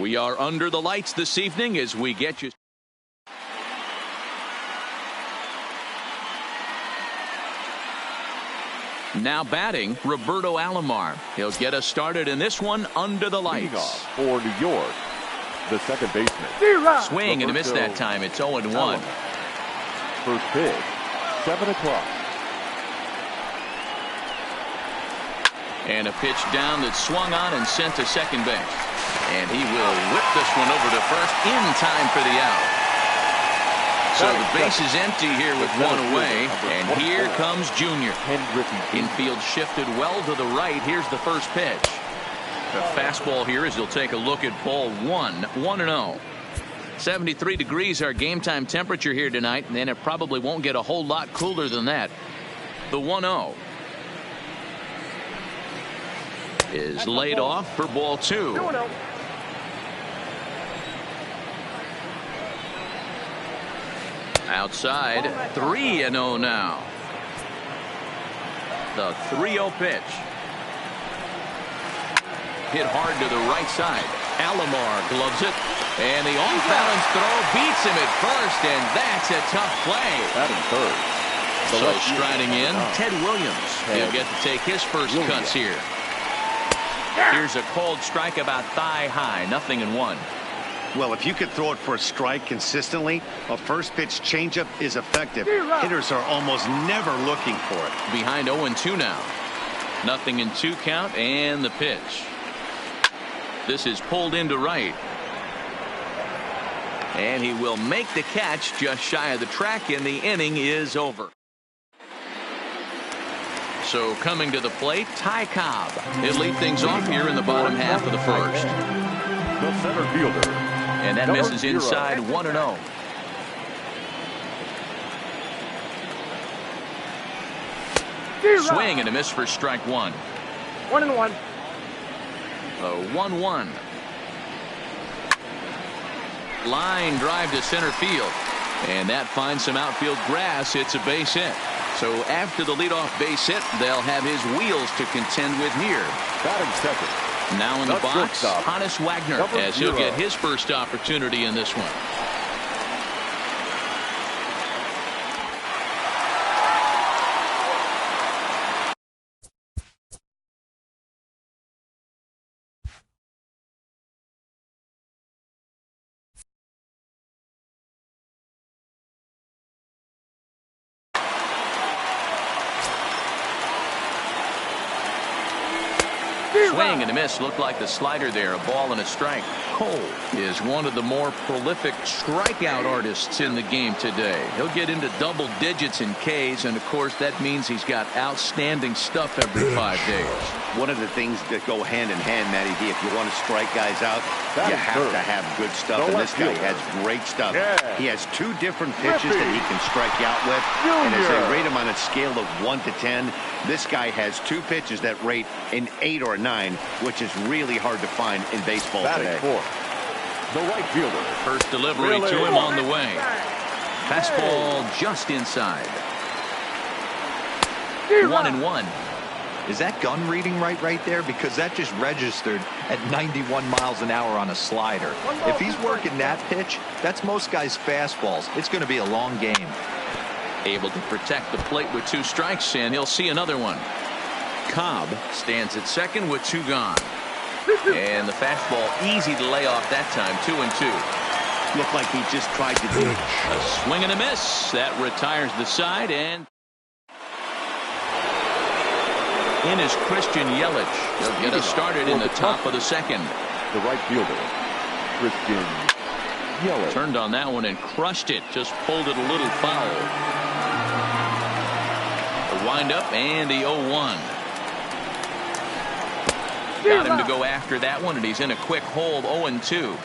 We are under the lights this evening as we get you. Now batting, Roberto Alomar. He'll get us started in this one under the lights. Leading off for New York, the second baseman. Swing and a miss that time. It's 0-1. First pitch, 7 o'clock. And a pitch down that swung on and sent to second base. And he will whip this one over to first in time for the out. So the base is empty here with one away, and here comes Junior. Infield shifted well to the right. Here's the first pitch. The fastball here as he'll take a look at ball 1-0. 73 degrees our game time temperature here tonight, and it probably won't get a whole lot cooler than that. The 1-0 is laid off for ball 2. Outside, 3-0 now. The 3-0 pitch. Hit hard to the right side. Alomar gloves it. And the off-balance throw beats him at first, and that's a tough play. Batting third. So striding in, Ted Williams. He'll get to take his first cuts here. Here's a cold strike about thigh high, 0-1. Well, if you could throw it for a strike consistently, a first pitch changeup is effective. Hitters are almost never looking for it. Behind 0-2 now. 0-2 count and the pitch. This is pulled into right. And he will make the catch just shy of the track, and the inning is over. So coming to the plate, Ty Cobb. He'll lead things off here in the bottom half of the first. The center fielder. And that misses inside 1-0. Swing and a miss for strike 1. 1-1. The 1-1. Line drive to center field. And that finds some outfield grass. It's a base hit. So after the leadoff base hit, they'll have his wheels to contend with here. Batting second. Now in the box, Hannes Wagner, as he'll get his first opportunity in this one. Swing and a miss. Looked like the slider there. A ball and a strike. Cole is one of the more prolific strikeout artists in the game today. He'll get into double digits in Ks, and of course that means he's got outstanding stuff every 5 days. One of the things that go hand in hand, Matty D, if you want to strike guys out, you have to have good stuff, and this guy has great stuff. He has 2 different pitches that he can strike you out with, and as they rate him on a scale of 1 to 10, this guy has 2 pitches that rate an 8 or a 9, which is really hard to find in baseball today. The right fielder. First delivery to him on the way. Fastball just inside. 1-1. Is that gun reading right there? Because that just registered at 91 miles an hour on a slider. If he's working that pitch, that's most guys' fastballs. It's going to be a long game. Able to protect the plate with 2 strikes, and he'll see another one. Cobb stands at second with 2 gone. And the fastball easy to lay off that time, 2-2. Looked like he just tried to do it. A swing and a miss. That retires the side, and in is Christian Yelich. He'll get us started in the top of the second. The right fielder, Christian Yelich. Turned on that one and crushed it. Just pulled it a little foul. The windup and the 0-1. Got him to go after that one, and he's in a quick hold, 0-2.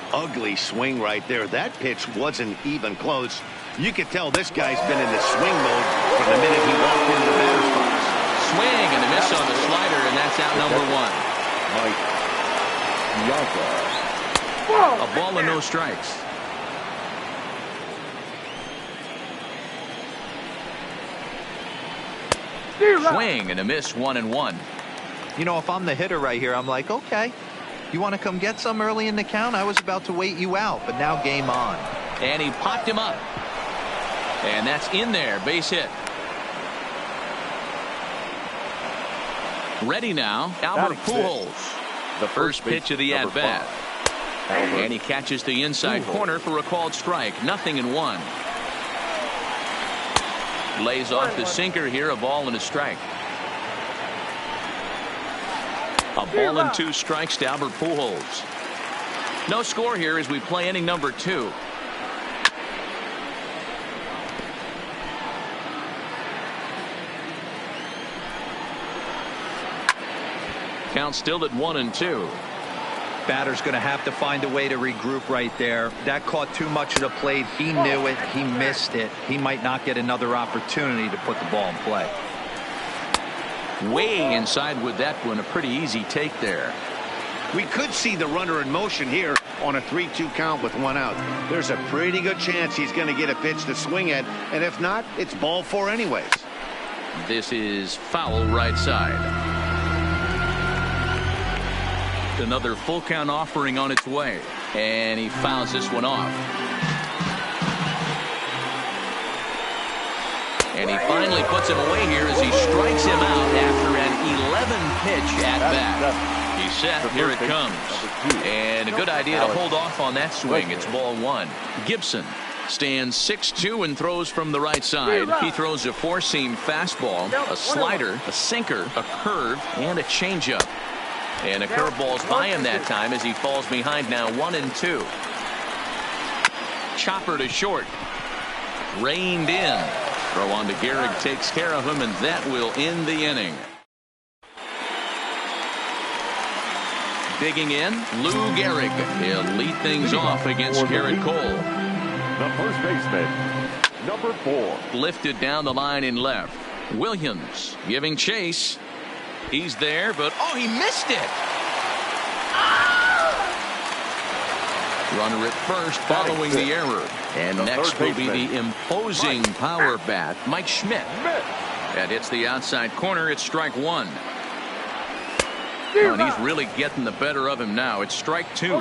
Ugly swing right there. That pitch wasn't even close. You could tell this guy's been in the swing mode from the minute he walked into the batter's box. Swing and a miss on the slider, and that's out number 1. Mike Bianca. A ball and no strikes. Swing and a miss, 1-1. You know, if I'm the hitter right here, I'm like, okay, You want to come get some early in the count? I was about to wait you out, but now game on. And he popped him up. And that's in there. Base hit. Ready now, Albert Pujols. The first pitch of the at-bat. And he catches the inside corner for a called strike. 0-1. Lays off the sinker here. A ball and a strike. A ball and 2 strikes to Albert Pujols. No score here as we play inning number 2. Count still at 1-2. Batter's going to have to find a way to regroup right there. That caught too much of the plate. He knew it. He missed it. He might not get another opportunity to put the ball in play. Way inside with that one. A pretty easy take there. We could see the runner in motion here on a 3-2 count with 1 out. There's a pretty good chance he's going to get a pitch to swing at, and if not, it's ball 4 anyways. This is foul right side. Another full count offering on its way, and he fouls this one off. And he finally puts him away here as he strikes him out after an 11-pitch at bat. He's set. Here it comes. And a good idea to hold off on that swing. It's ball 1. Gibson stands 6'2" and throws from the right side. He throws a 4-seam fastball, a slider, a sinker, a curve, and a changeup. And a curveball's by him that time as he falls behind now 1-2. Chopper to short. Reined in. Throw on to Gehrig takes care of him, and that will end the inning. Digging in, Lou Gehrig. He'll lead things off against Garrett Cole. The first baseman, number 4. Lifted down the line in left. Williams giving chase. He's there, but oh, he missed it. Runner at first following the error. And next will be the imposing power bat, Mike Schmidt. That hits the outside corner. It's strike 1. And he's really getting the better of him now. It's strike 2.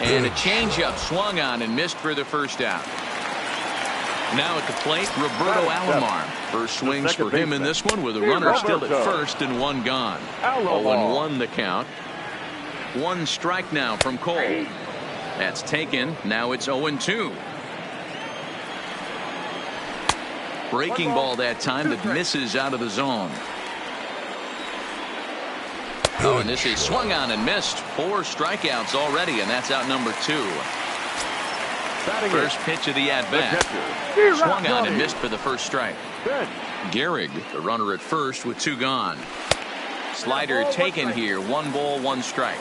And a changeup swung on and missed for the first out. Now at the plate, Roberto Alomar. First swings for him in this one with a runner still at first and 1 gone. 0-1 the count. 1 strike now from Cole. That's taken. Now it's 0-2. Breaking ball that time that misses out of the zone. Oh, and this is swung on and missed. 4 strikeouts already, and that's out number 2. First pitch of the at-bat. Swung on and missed for the first strike. Gehrig, the runner at first with 2 gone. Slider taken here. 1 ball, 1 strike.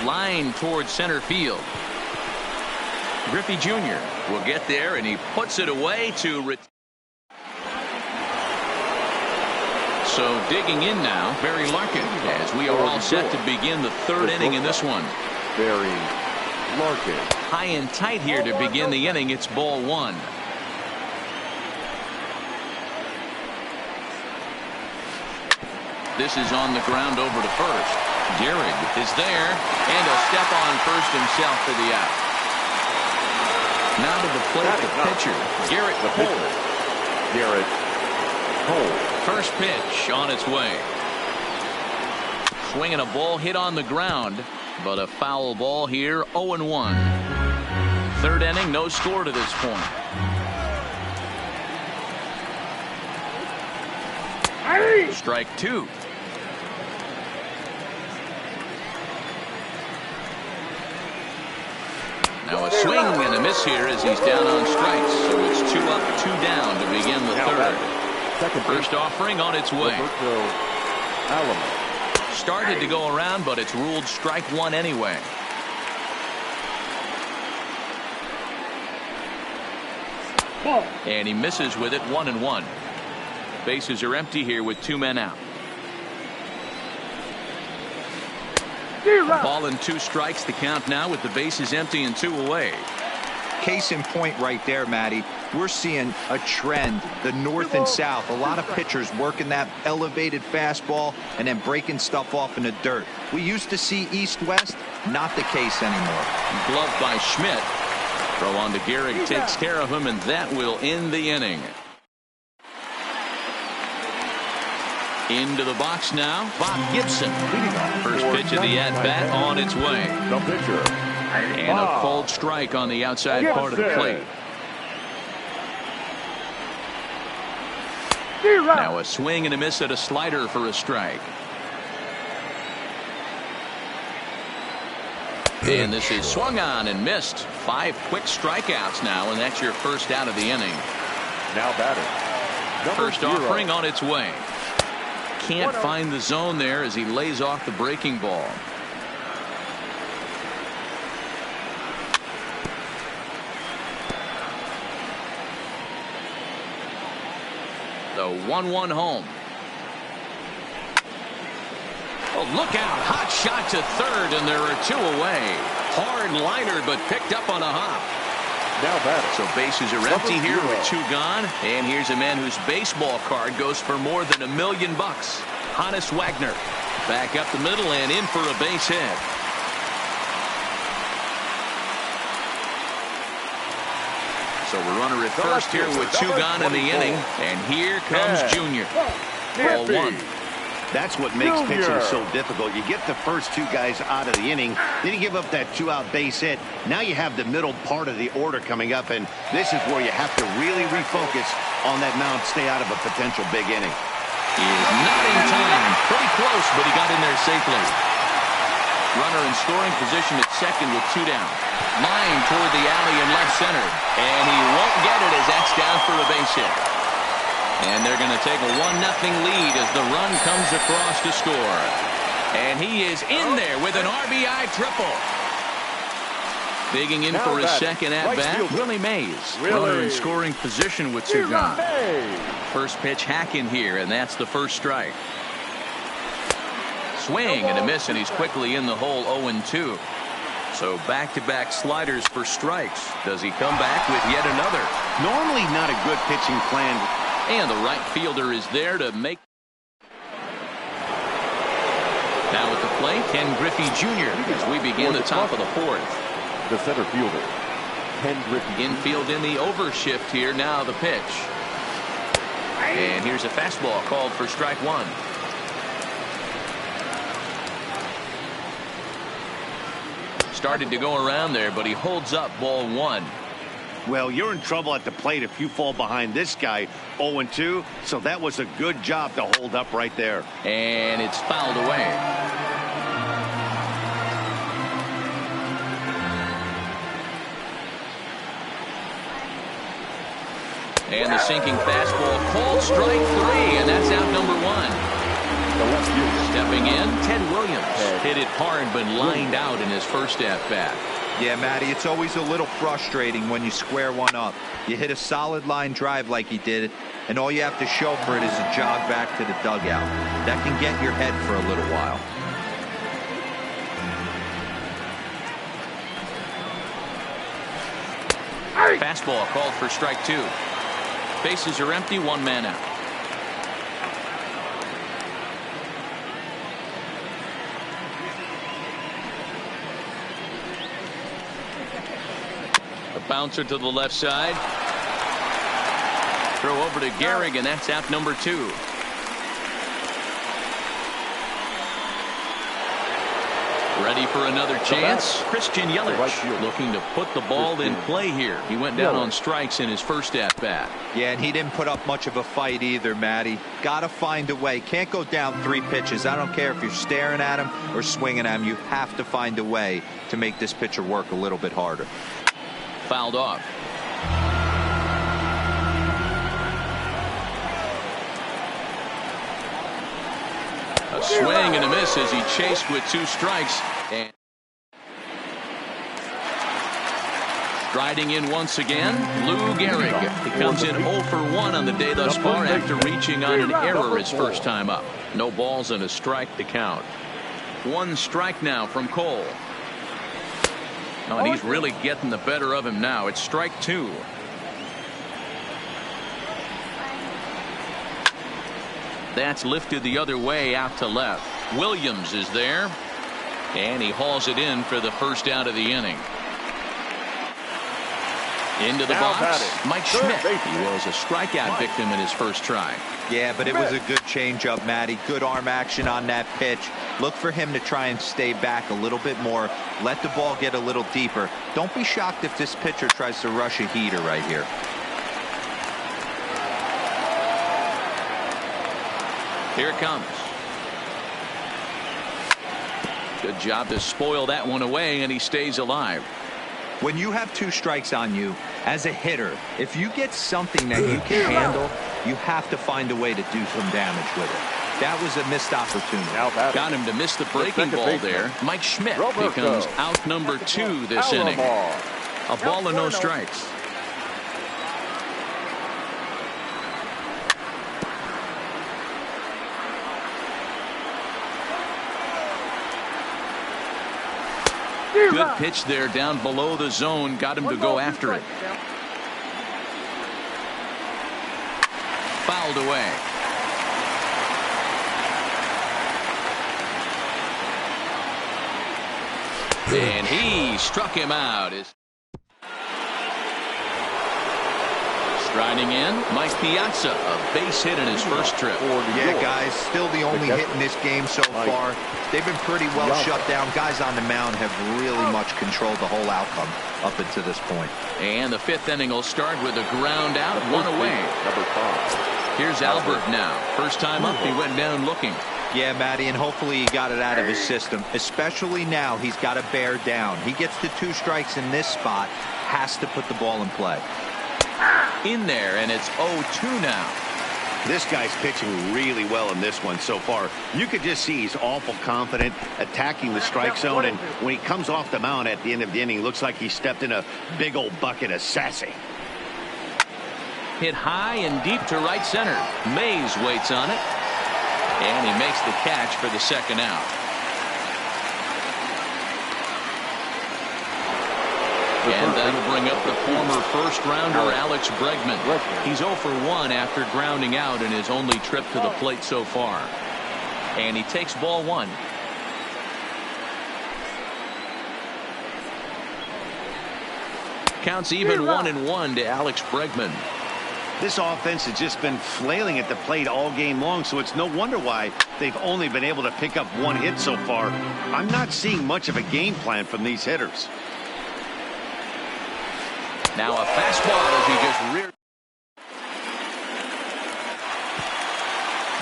Line towards center field. Griffey Jr. will get there, and he puts it away to So digging in now, Barry Larkin, as we are all set to begin the 3rd inning in this one. Barry Larkin. High and tight here to begin the inning. It's ball 1. This is on the ground over to first. Gehrig is there, and he'll step on first himself for the out. Now to the plate, the pitcher, Garrett Cole. Garrett Cole. First pitch on its way. Swinging a ball hit on the ground, but a foul ball here. 0-1. 3rd inning, no score to this point. Strike 2. Now a swing and a miss here as he's down on strikes. So it's 2 up, 2 down to begin the 3rd. First offering on its way. Started to go around, but it's ruled strike 1 anyway. And he misses with it. 1-1. Bases are empty here with 2 men out. Ball and 2 strikes the count now with the bases empty and 2 away. Case in point right there, Matty. We're seeing a trend, the north and south. A lot of pitchers working that elevated fastball and then breaking stuff off in the dirt. We used to see east-west, not the case anymore. Gloved by Schmidt. Throw on to Gehrig, takes care of him, and that will end the inning. Into the box now, Bob Gibson. First pitch of the at-bat on its way. The pitcher. And a cold strike on the outside part of the plate. Now a swing and a miss at a slider for a strike. And this is swung on and missed. 5 quick strikeouts now, and that's your first out of the inning. Now batting. First offering on its way. Can't find the zone there as he lays off the breaking ball. The 1-1 home. Oh, look out. Hot shot to third, and there are 2 away. Hard liner, but picked up on a hop. Now batting. So bases are empty here with 2 gone. And here's a man whose baseball card goes for more than $1 million. Hannes Wagner. Back up the middle and in for a base hit. So we're runner at first here with 2 gone in the inning. And here comes Junior. Ball 1. That's what makes pitching so difficult. You get the first 2 guys out of the inning, then you give up that 2-out base hit. Now you have the middle part of the order coming up, and this is where you have to really refocus on that mound, stay out of a potential big inning. He is not in time. Pretty close, but he got in there safely. Runner in scoring position at second with 2 down. Line toward the alley in left center. And he won't get it as that's down for a base hit. And they're going to take a 1-0 lead as the run comes across to score. And he is in there with an RBI triple. Digging in for his second at-bat, Willie Mays. Runner in scoring position with 2 gone. First pitch hack in here, and that's the first strike. Swing and a miss, and he's quickly in the hole 0-2. So back-to-back sliders for strikes. Does he come back with yet another? Normally not a good pitching plan. And the right fielder is there to make. Now at the plate, Ken Griffey Jr. as we begin the top of the 4th. The center fielder, Ken Griffey. Infield in the overshift here. Now the pitch. And here's a fastball called for strike 1. Started to go around there, but he holds up ball 1. Well, you're in trouble at the plate if you fall behind this guy 0-2, so that was a good job to hold up right there. And it's fouled away. And the sinking fastball called strike 3, and that's out number 1. Stepping in, Ted Williams. Hit it hard, but lined out in his first at-bat. Yeah, Matty, it's always a little frustrating when you square one up. You hit a solid line drive like he did, and all you have to show for it is a jog back to the dugout. That can get your head for a little while. Fastball called for strike 2. Bases are empty, 1 man out. A bouncer to the left side. Throw over to Gehrig, and that's out number 2. Ready for another chance. Christian Yelich looking to put the ball in play here. He went down on strikes in his first at-bat. Yeah, and he didn't put up much of a fight either, Matty. Got to find a way. Can't go down 3 pitches. I don't care if you're staring at him or swinging at him. You have to find a way to make this pitcher work a little bit harder. Fouled off. A swing and a miss as he chased with 2 strikes. And striding in once again, Lou Gehrig. He comes in 0 for 1 on the day thus far after reaching on an error his first time up. No balls and a strike to count. 1 strike now from Cole. Oh, and he's really getting the better of him now. It's strike 2. That's lifted the other way out to left. Williams is there, and he hauls it in for the first out of the inning. Into the box, Mike Schmidt. He was a strikeout victim in his first try. Yeah, but it was a good changeup, Matty. Good arm action on that pitch. Look for him to try and stay back a little bit more. Let the ball get a little deeper. Don't be shocked if this pitcher tries to rush a heater right here. Here it comes. Good job to spoil that one away, and he stays alive. When you have 2 strikes on you, as a hitter, if you get something that you can handle, you have to find a way to do some damage with it. That was a missed opportunity. Got him to miss the breaking ball there. Mike Schmidt becomes out number 2 this inning. A ball and no strikes. Good pitch there down below the zone. Got him to go after it. Fouled away. And he struck him out. Striding in, Mike Piazza, a base hit in his first trip. Yeah, guys, still the only hit in this game so far. They've been pretty well shut down. Guys on the mound have really much controlled the whole outcome up until this point. And the 5th inning will start with a ground out, 1 away. Here's Albert now. First time up, he went down looking. Yeah, Matty, and hopefully he got it out of his system. Especially now, he's got to bear down. He gets the 2 strikes in this spot, has to put the ball in play. In there, and it's 0-2 now. This guy's pitching really well in this one so far. You could just see he's awful confident attacking the strike zone, and when he comes off the mound at the end of the inning, looks like he stepped in a big old bucket of sassy. Hit high and deep to right center. Mays waits on it, and he makes the catch for the second out. And that'll bring up the former first-rounder Alex Bregman. He's 0 for 1 after grounding out in his only trip to the plate so far. And he takes ball 1. Counts even 1-1 to Alex Bregman. This offense has just been flailing at the plate all game long, so it's no wonder why they've only been able to pick up 1 hit so far. I'm not seeing much of a game plan from these hitters. Now a fastball as he just reared.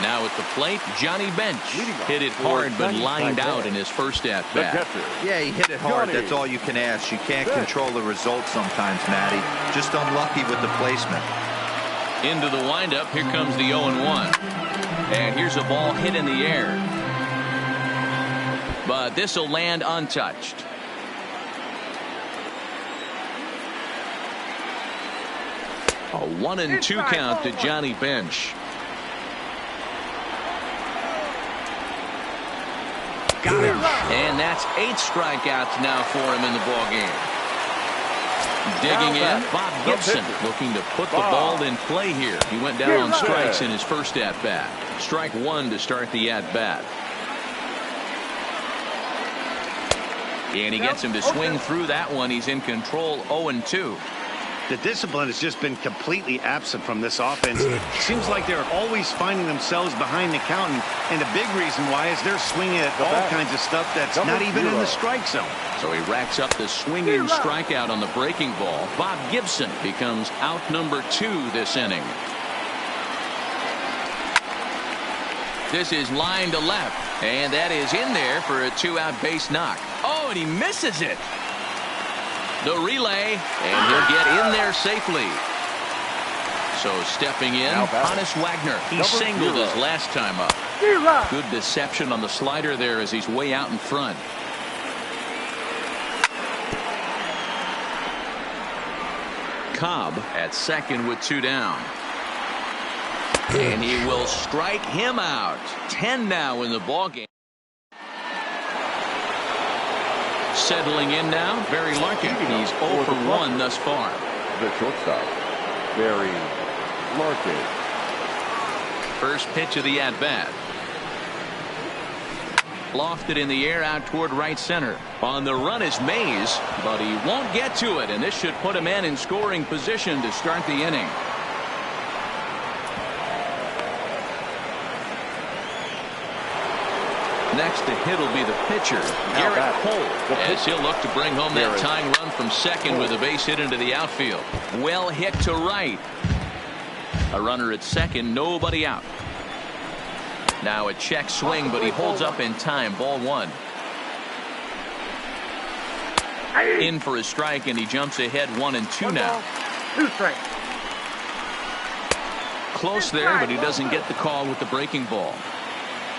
Now at the plate, Johnny Bench. Hit it hard but lined out in his first at-bat. Yeah, he hit it hard. That's all you can ask. You can't control the result sometimes, Matty. Just unlucky with the placement. Into the windup, here comes the 0-1. And here's a ball hit in the air. But this will land untouched. A 1-2 count to Johnny Bench. Got him. And that's 8 strikeouts now for him in the ball game. Digging in, Bob Gibson looking to put the ball in play here. He went down on strikes in his first at-bat. Strike 1 to start the at-bat. And he gets him to swing through that one. He's in control, 0-2. The discipline has just been completely absent from this offense. It seems like they're always finding themselves behind the count, and a big reason why is they're swinging at all kinds of stuff that's not even in the strike zone. So he racks up the swinging strikeout on the breaking ball. Bob Gibson becomes out number 2 this inning. This is line to left, and that is in there for a 2-out base knock. Oh, and he misses it. The relay, and he'll get in there safely. So stepping in, Hannes Wagner. He singled his last time up. Good deception on the slider there as he's way out in front. Cobb at second with 2 down. And he will strike him out. 10 now in the ballgame. Settling in now, Barry Larkin. He's 0 for 1 thus far. The shortstop, Barry Larkin. First pitch of the at-bat. Lofted in the air out toward right center. On the run is Mays, but he won't get to it, and this should put a man in scoring position to start the inning. Next to hit will be the pitcher, Garrett Cole, as he'll look to bring home that tying run from second with a base hit into the outfield. Well hit to right. A runner at second, nobody out. Now a check swing, but he holds up in time. Ball 1. In for a strike, and he jumps ahead 1-2 now. 2 strikes. Close there, but he doesn't get the call with the breaking ball.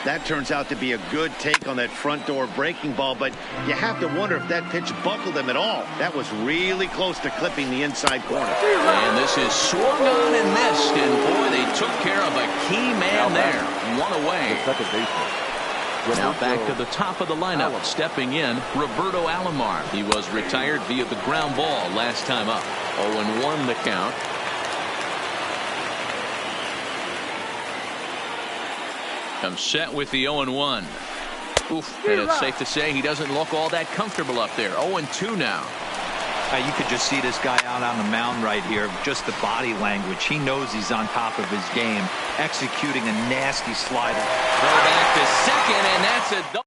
That turns out to be a good take on that front door breaking ball, but you have to wonder if that pitch buckled him at all. That was really close to clipping the inside corner. And this is swung on and missed, and boy, they took care of a key man there. One away. The second baseman. Now back to the top of the lineup. Stepping in, Roberto Alomar. He was retired via the ground ball last time up. 0-1 the count. Comes set with the 0-1. Oof, and it's safe to say he doesn't look all that comfortable up there. 0-2 now. You could just see this guy out on the mound right here. Just the body language. He knows he's on top of his game. Executing a nasty slider. Throw back to second, and that's a double.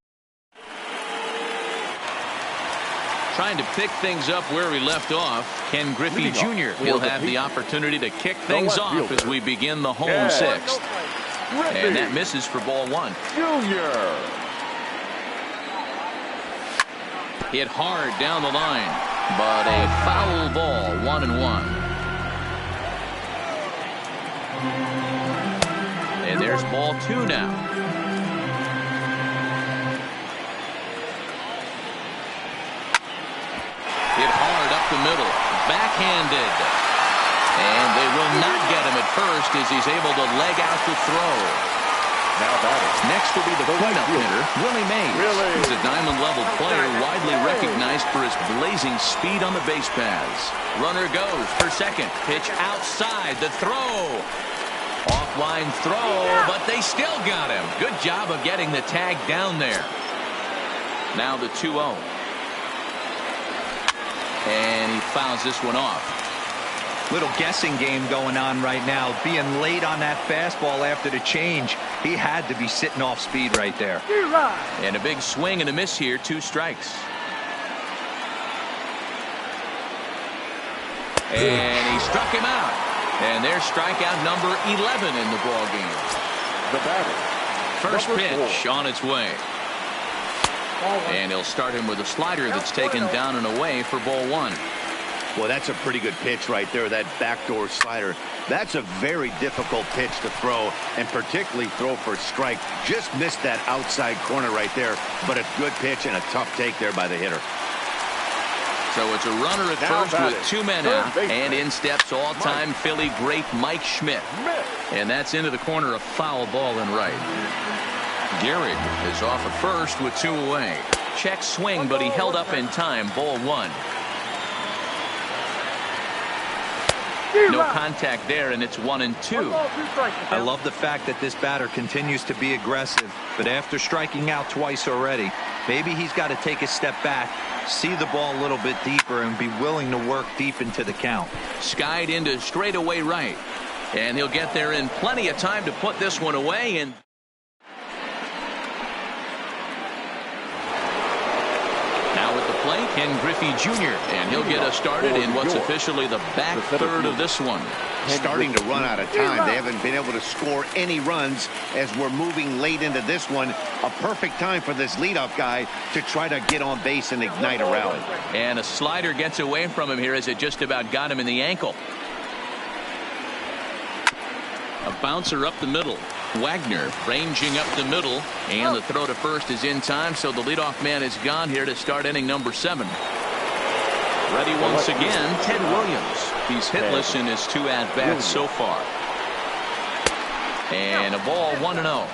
Trying to pick things up where we left off. Ken Griffey Jr. He'll have the opportunity to kick things off as we begin the home sixth. And that misses for ball 1. Junior. Hit hard down the line, but a foul ball. 1-1. And there's ball 2 now. Hit hard up the middle, backhanded. And they will not get him at first as he's able to leg out the throw. Now batting. Next will be the cleanup hitter, Willie Mays. He's a diamond-level player, widely recognized for his blazing speed on the base paths. Runner goes for second. Pitch outside. The throw. Offline throw, but they still got him. Good job of getting the tag down there. Now the 2-0. And he fouls this one off. Little guessing game going on right now. Being late on that fastball after the change. He had to be sitting off speed right there. And a big swing and a miss here. 2 strikes. And he struck him out. And there's strikeout number 11 in the ball game. The batter. First pitch on its way. And he'll start him with a slider that's taken down and away for ball 1. Well, that's a pretty good pitch right there, that backdoor slider. That's a very difficult pitch to throw, and particularly throw for a strike. Just missed that outside corner right there, but a good pitch and a tough take there by the hitter. So it's a runner at first with 2 men out, and in steps all-time Philly great Mike Schmidt. And that's into the corner, a foul ball in right. Gehrig is off at first with 2 away. Check swing, but he held up in time. Ball 1. No contact there, and it's 1-2. I love the fact that this batter continues to be aggressive, but after striking out twice already, maybe he's got to take a step back, see the ball a little bit deeper, and be willing to work deep into the count. Skied into straightaway right, and he'll get there in plenty of time to put this one away. And now at the plate, Ken Griffey Jr., and he'll get us started in what's officially the back third of this one. Starting to run out of time. They haven't been able to score any runs as we're moving late into this one. A perfect time for this leadoff guy to try to get on base and ignite a rally. And a slider gets away from him here as it just about got him in the ankle. A bouncer up the middle. Wagner ranging up the middle, and the throw to first is in time, so the leadoff man is gone here to start inning number 7. Ready once again, Ted Williams. He's hitless in his 2 at-bats so far. And a ball 1-0.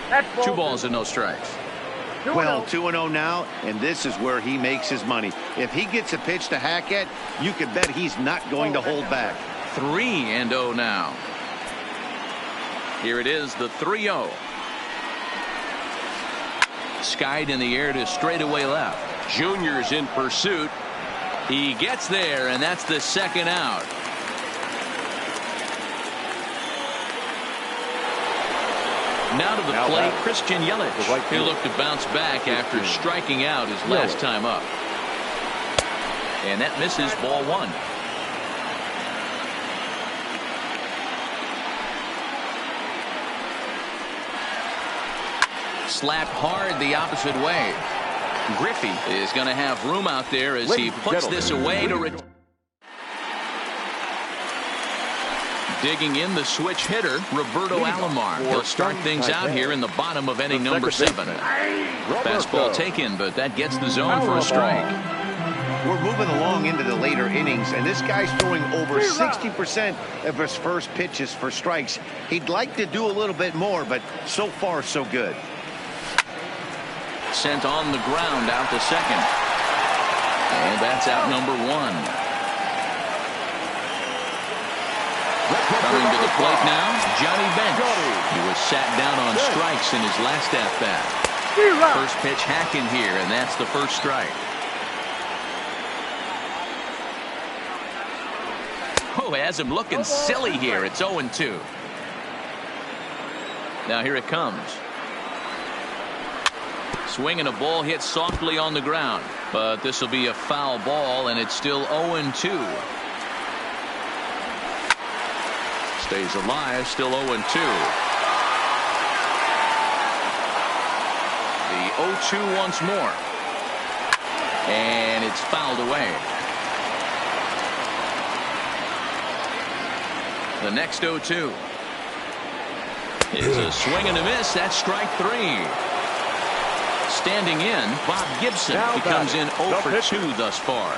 That's ball 2 balls and no strikes. Well, 2-0 now, and this is where he makes his money. If he gets a pitch to hack at, you can bet he's not going to hold back. 3-0 now. Here it is, the 3-0. Skied in the air to straightaway left. Junior's in pursuit. He gets there, and that's the second out. Now to the plate, Christian Yelich. He'll look to bounce back after striking out his last time up. And that misses, ball 1. Slapped hard the opposite way. Griffey is going to have room out there as he puts this away to digging in the switch hitter, Roberto Alomar. He'll start things out here in the bottom of inning number 7. Fastball taken, but that gets the zone for a strike. We're moving along into the later innings, and this guy's throwing over 60% of his first pitches for strikes. He'd like to do a little bit more, but so far, so good. Sent on the ground out to second. And that's out number 1. Coming to the plate now, Johnny Bench. He was sat down on strikes in his last at-bat. First pitch hacking here, and that's the first strike. Oh, has him looking silly here. It's 0-2. Now here it comes. Swinging a ball hit softly on the ground, but this will be a foul ball, and it's still 0-2. Stays alive, still 0-2. The 0-2 once more, and it's fouled away. The next 0-2 is a swing and a miss. That's strike 3. Standing in, Bob Gibson. He comes in 0 for 2 thus far.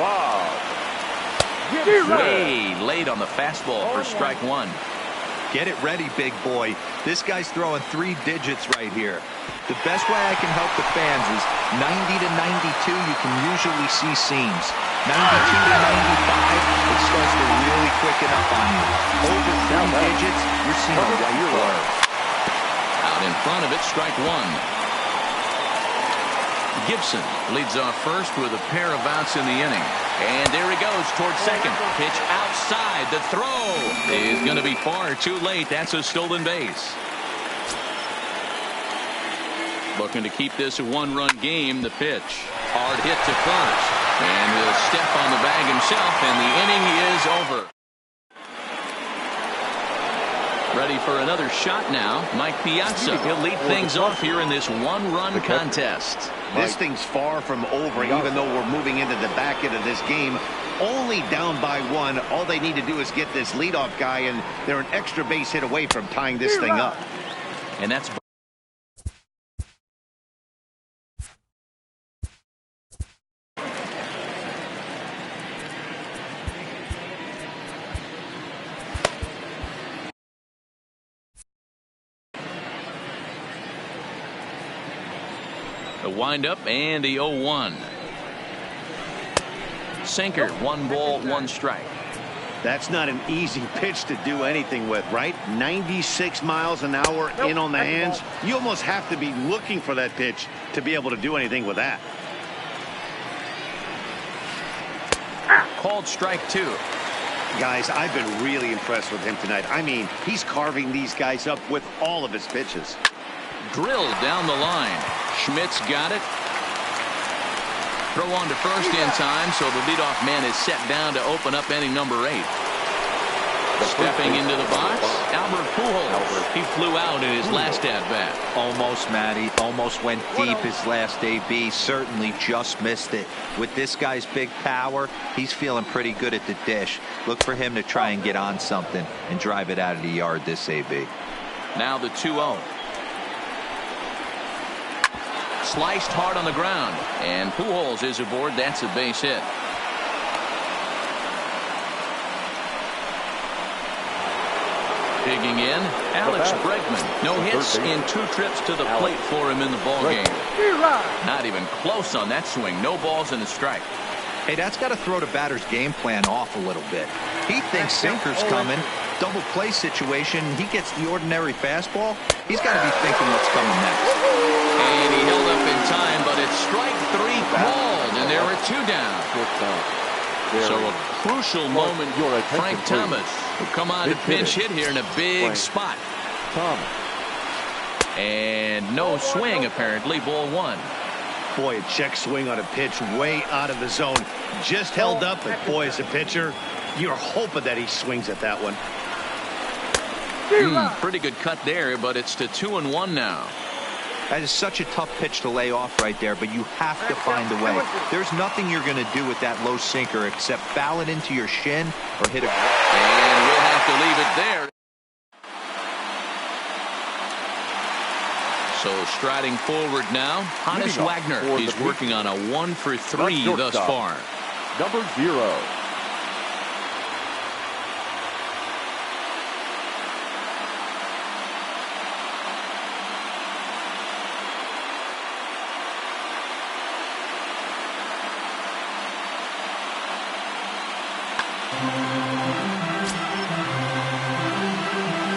Way late on the fastball for strike 1. Get it ready, big boy. This guy's throwing 3 digits right here. The best way I can help the fans is 90 to 92. You can usually see seams. 92 to 95, it starts to really quicken up on you. Over 3 digits, you're seeing a white blur. Out in front of it, strike 1. Gibson leads off first with a pair of outs in the inning. And there he goes towards second. Pitch outside. The throw is going to be far too late. That's a stolen base. Looking to keep this a 1-run game. The pitch. Hard hit to first. And he'll step on the bag himself, and the inning is over. Ready for another shot now. Mike Piazza. He'll lead things off here in this 1-run contest. This thing's far from over, even though we're moving into the back end of this game. Only down by 1. All they need to do is get this leadoff guy, and they're an extra base hit away from tying this thing up. And that's the windup and the 0-1. Sinker, 1 ball, 1 strike. That's not an easy pitch to do anything with, right? 96 miles an hour in on the hands. You almost have to be looking for that pitch to be able to do anything with that. Called strike 2. Guys, I've been really impressed with him tonight. I mean, he's carving these guys up with all of his pitches. Drilled down the line. Schmidt's got it. Throw on to first in time, so the leadoff man is set down to open up inning number 8. Stepping into the box, Albert Pujols. He flew out in his last at-bat. Almost, Matty. Almost went deep his last AB. Certainly just missed it. With this guy's big power, he's feeling pretty good at the dish. Look for him to try and get on something and drive it out of the yard this AB. Now the 2-0. Sliced hard on the ground, and Pujols is aboard. That's a base hit. Digging in, Alex Bregman. No hits in 2 trips to the plate for him in the ballgame. Not even close on that swing. No balls and a strike. Hey, that's got to throw the batter's game plan off a little bit. He thinks sinker's coming. Double play situation. He gets the ordinary fastball. He's got to be thinking what's coming next. And he held up in time, but it's strike 3 called, and there are 2 down. So a crucial moment. Frank Thomas will come on to pinch hit here in a big spot. And no swing, apparently. Ball 1. Boy, a check swing on a pitch way out of the zone. Just held up, but boy, as a pitcher, you're hoping that he swings at that one. Pretty good cut there, but it's to 2-1 now. That is such a tough pitch to lay off right there, but you have to find a way. There's nothing you're going to do with that low sinker except foul it into your shin or hit it. And we'll have to leave it there. So striding forward now, Hannes Wagner. He's working on a 1 for 3 thus far. Number 0.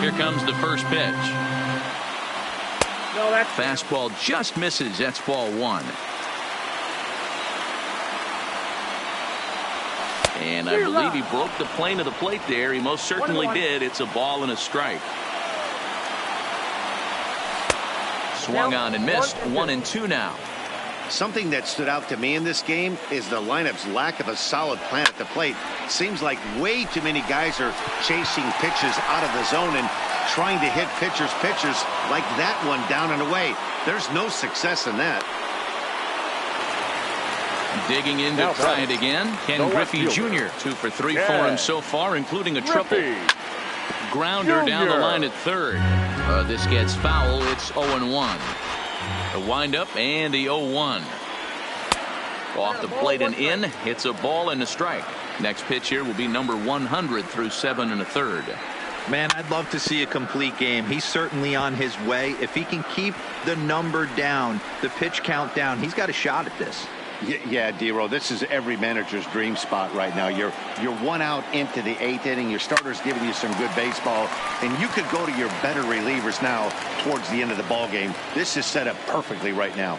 Here comes the first pitch. No, that's Fastball just misses. That's ball 1. And I believe he broke the plane of the plate there. He most certainly did. It's a ball and a strike. Swung on and missed. 1-2 now. Something that stood out to me in this game is the lineup's lack of a solid plan at the plate. Seems like way too many guys are chasing pitches out of the zone and trying to hit pitchers like that one down and away. There's no success in that. Digging in to try it again. Ken Griffey Jr. 2 for 3 for him so far, including a triple. Grounder down the line at third. This gets foul. It's 0-1. The windup and the 0-1. Off the plate and in. It's a ball and a strike. Next pitch here will be number 100 through 7 1/3. Man, I'd love to see a complete game. He's certainly on his way. If he can keep the number down, the pitch count down, he's got a shot at this. Yeah, D-Row, this is every manager's dream spot right now. You're 1 out into the 8th inning. Your starter's giving you some good baseball, and you could go to your better relievers now towards the end of the ball game. This is set up perfectly right now.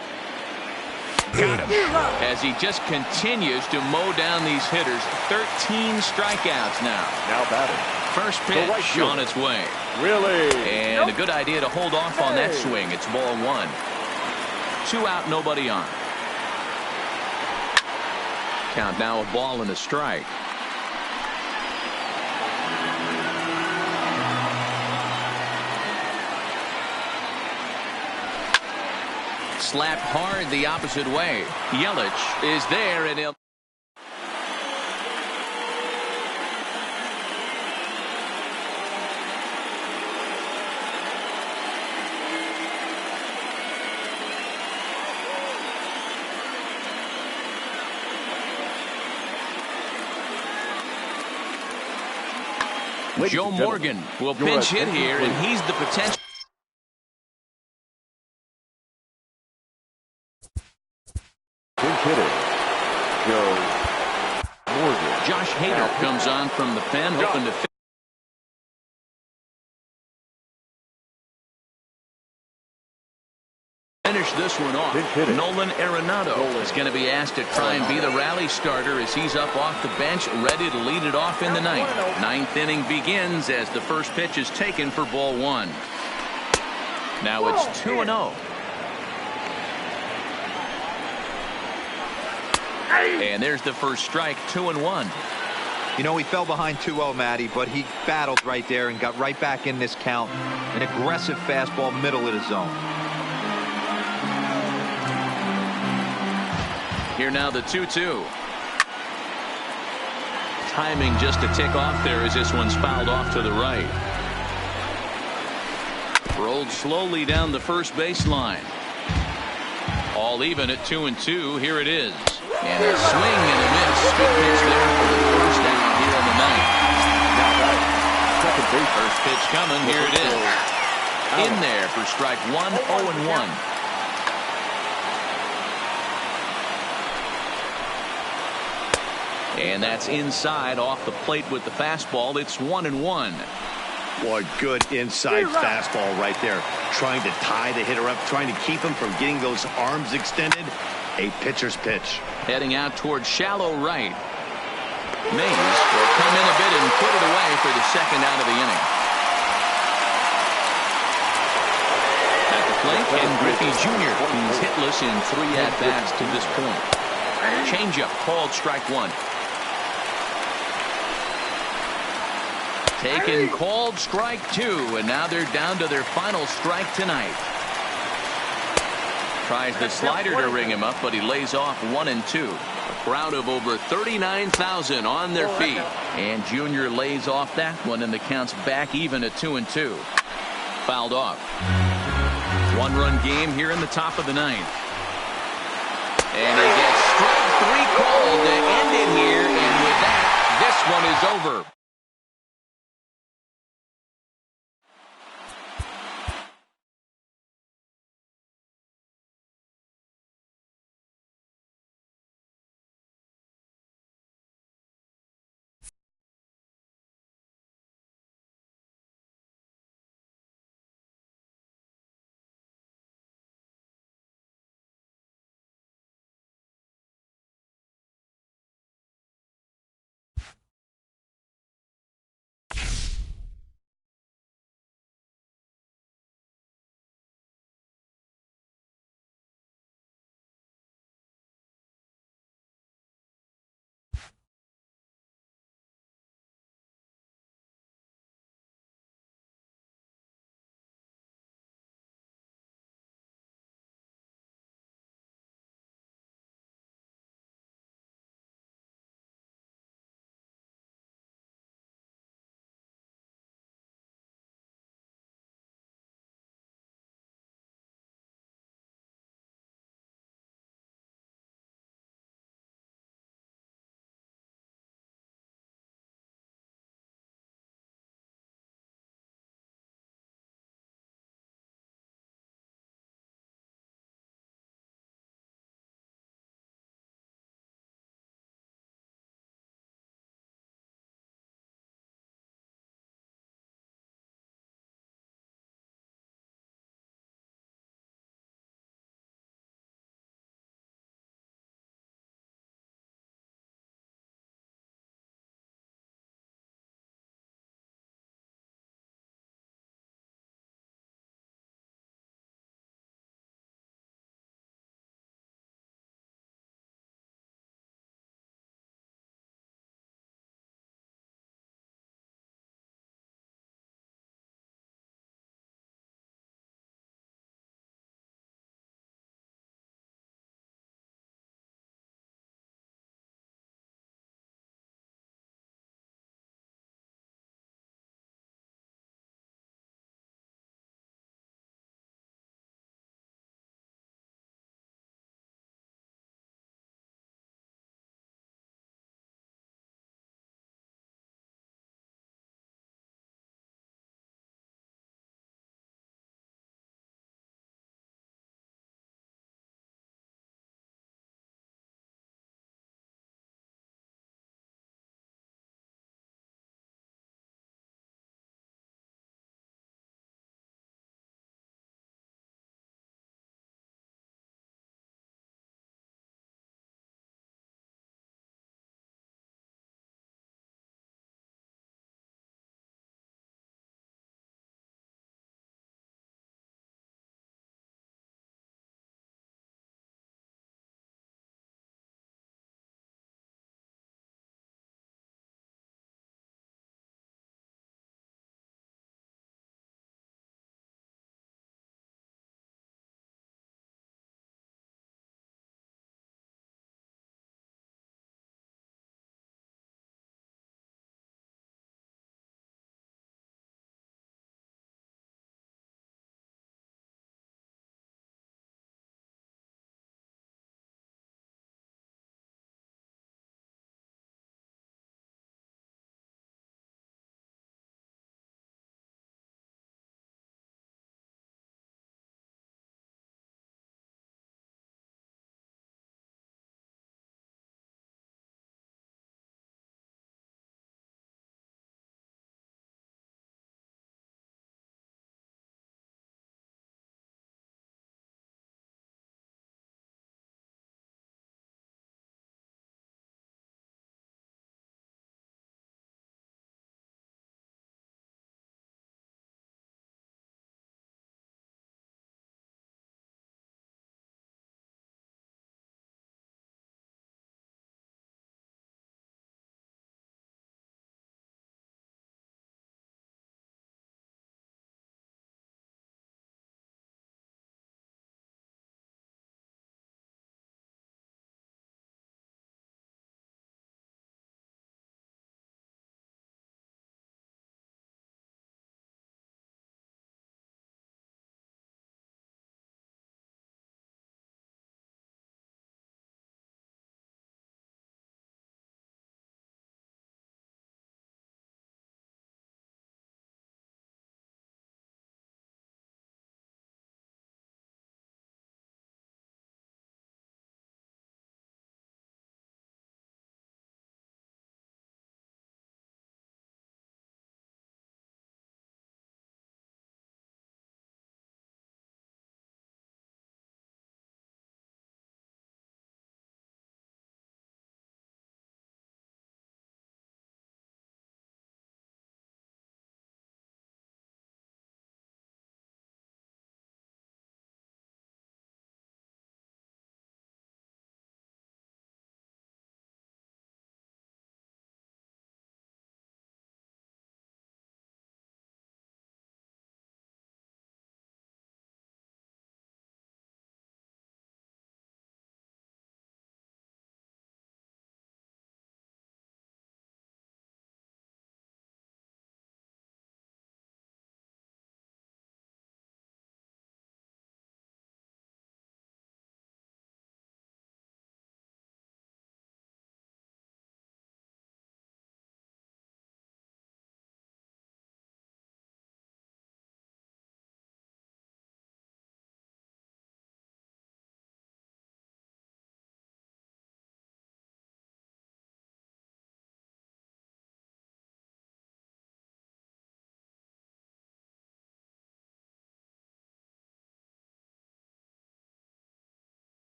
Got him. As he just continues to mow down these hitters. 13 strikeouts now. Now batting. First pitch on its way. And a good idea to hold off on that swing. It's ball 1. 2 out, nobody on. Count now a ball and a strike. Slapped hard the opposite way. Yelich is there, and he'll. Joe Morgan will pinch hit here, and he's the potential. Pinch hitter, Joe Morgan. Josh Hader comes on from the pen, hoping to finish this one off. Nolan Arenado is going to be asked to try and be the rally starter as he's up off the bench, ready to lead it off in the 9th. 9th inning begins as the first pitch is taken for ball 1. Now it's 2-0. And there's the first strike. 2-1. You know, he fell behind 2-0, Matty, but he battled right there and got right back in this count. An aggressive fastball, middle of the zone. Here now the 2-2. Timing just to tick off there as this one's fouled off to the right. Rolled slowly down the first baseline. All even at 2-2. Here it is. And a swing and a miss. Good pitch there for the first down here in the 9th. Second base. First Pitch coming. Here it is. In there for strike one, 0-1. And that's inside off the plate with the fastball. It's 1-1. Boy, good inside fastball right there. Trying to tie the hitter up, trying to keep him from getting those arms extended. A pitcher's pitch. Heading out towards shallow right. Mays will come in a bit and put it away for the second out of the inning. At the plate, Ken Griffey Jr. He's hitless in 3 at-bats to this point. Changeup called strike one. Taken, called strike two, and now they're down to their final strike tonight. Tries the slider to ring him up, but he lays off 1-2. A crowd of over 39,000 on their feet. And Junior lays off that one, and the count's back even at 2-2. Fouled off. 1-run game here in the top of the ninth. And he gets strike three called to end it here, and with that, this one is over.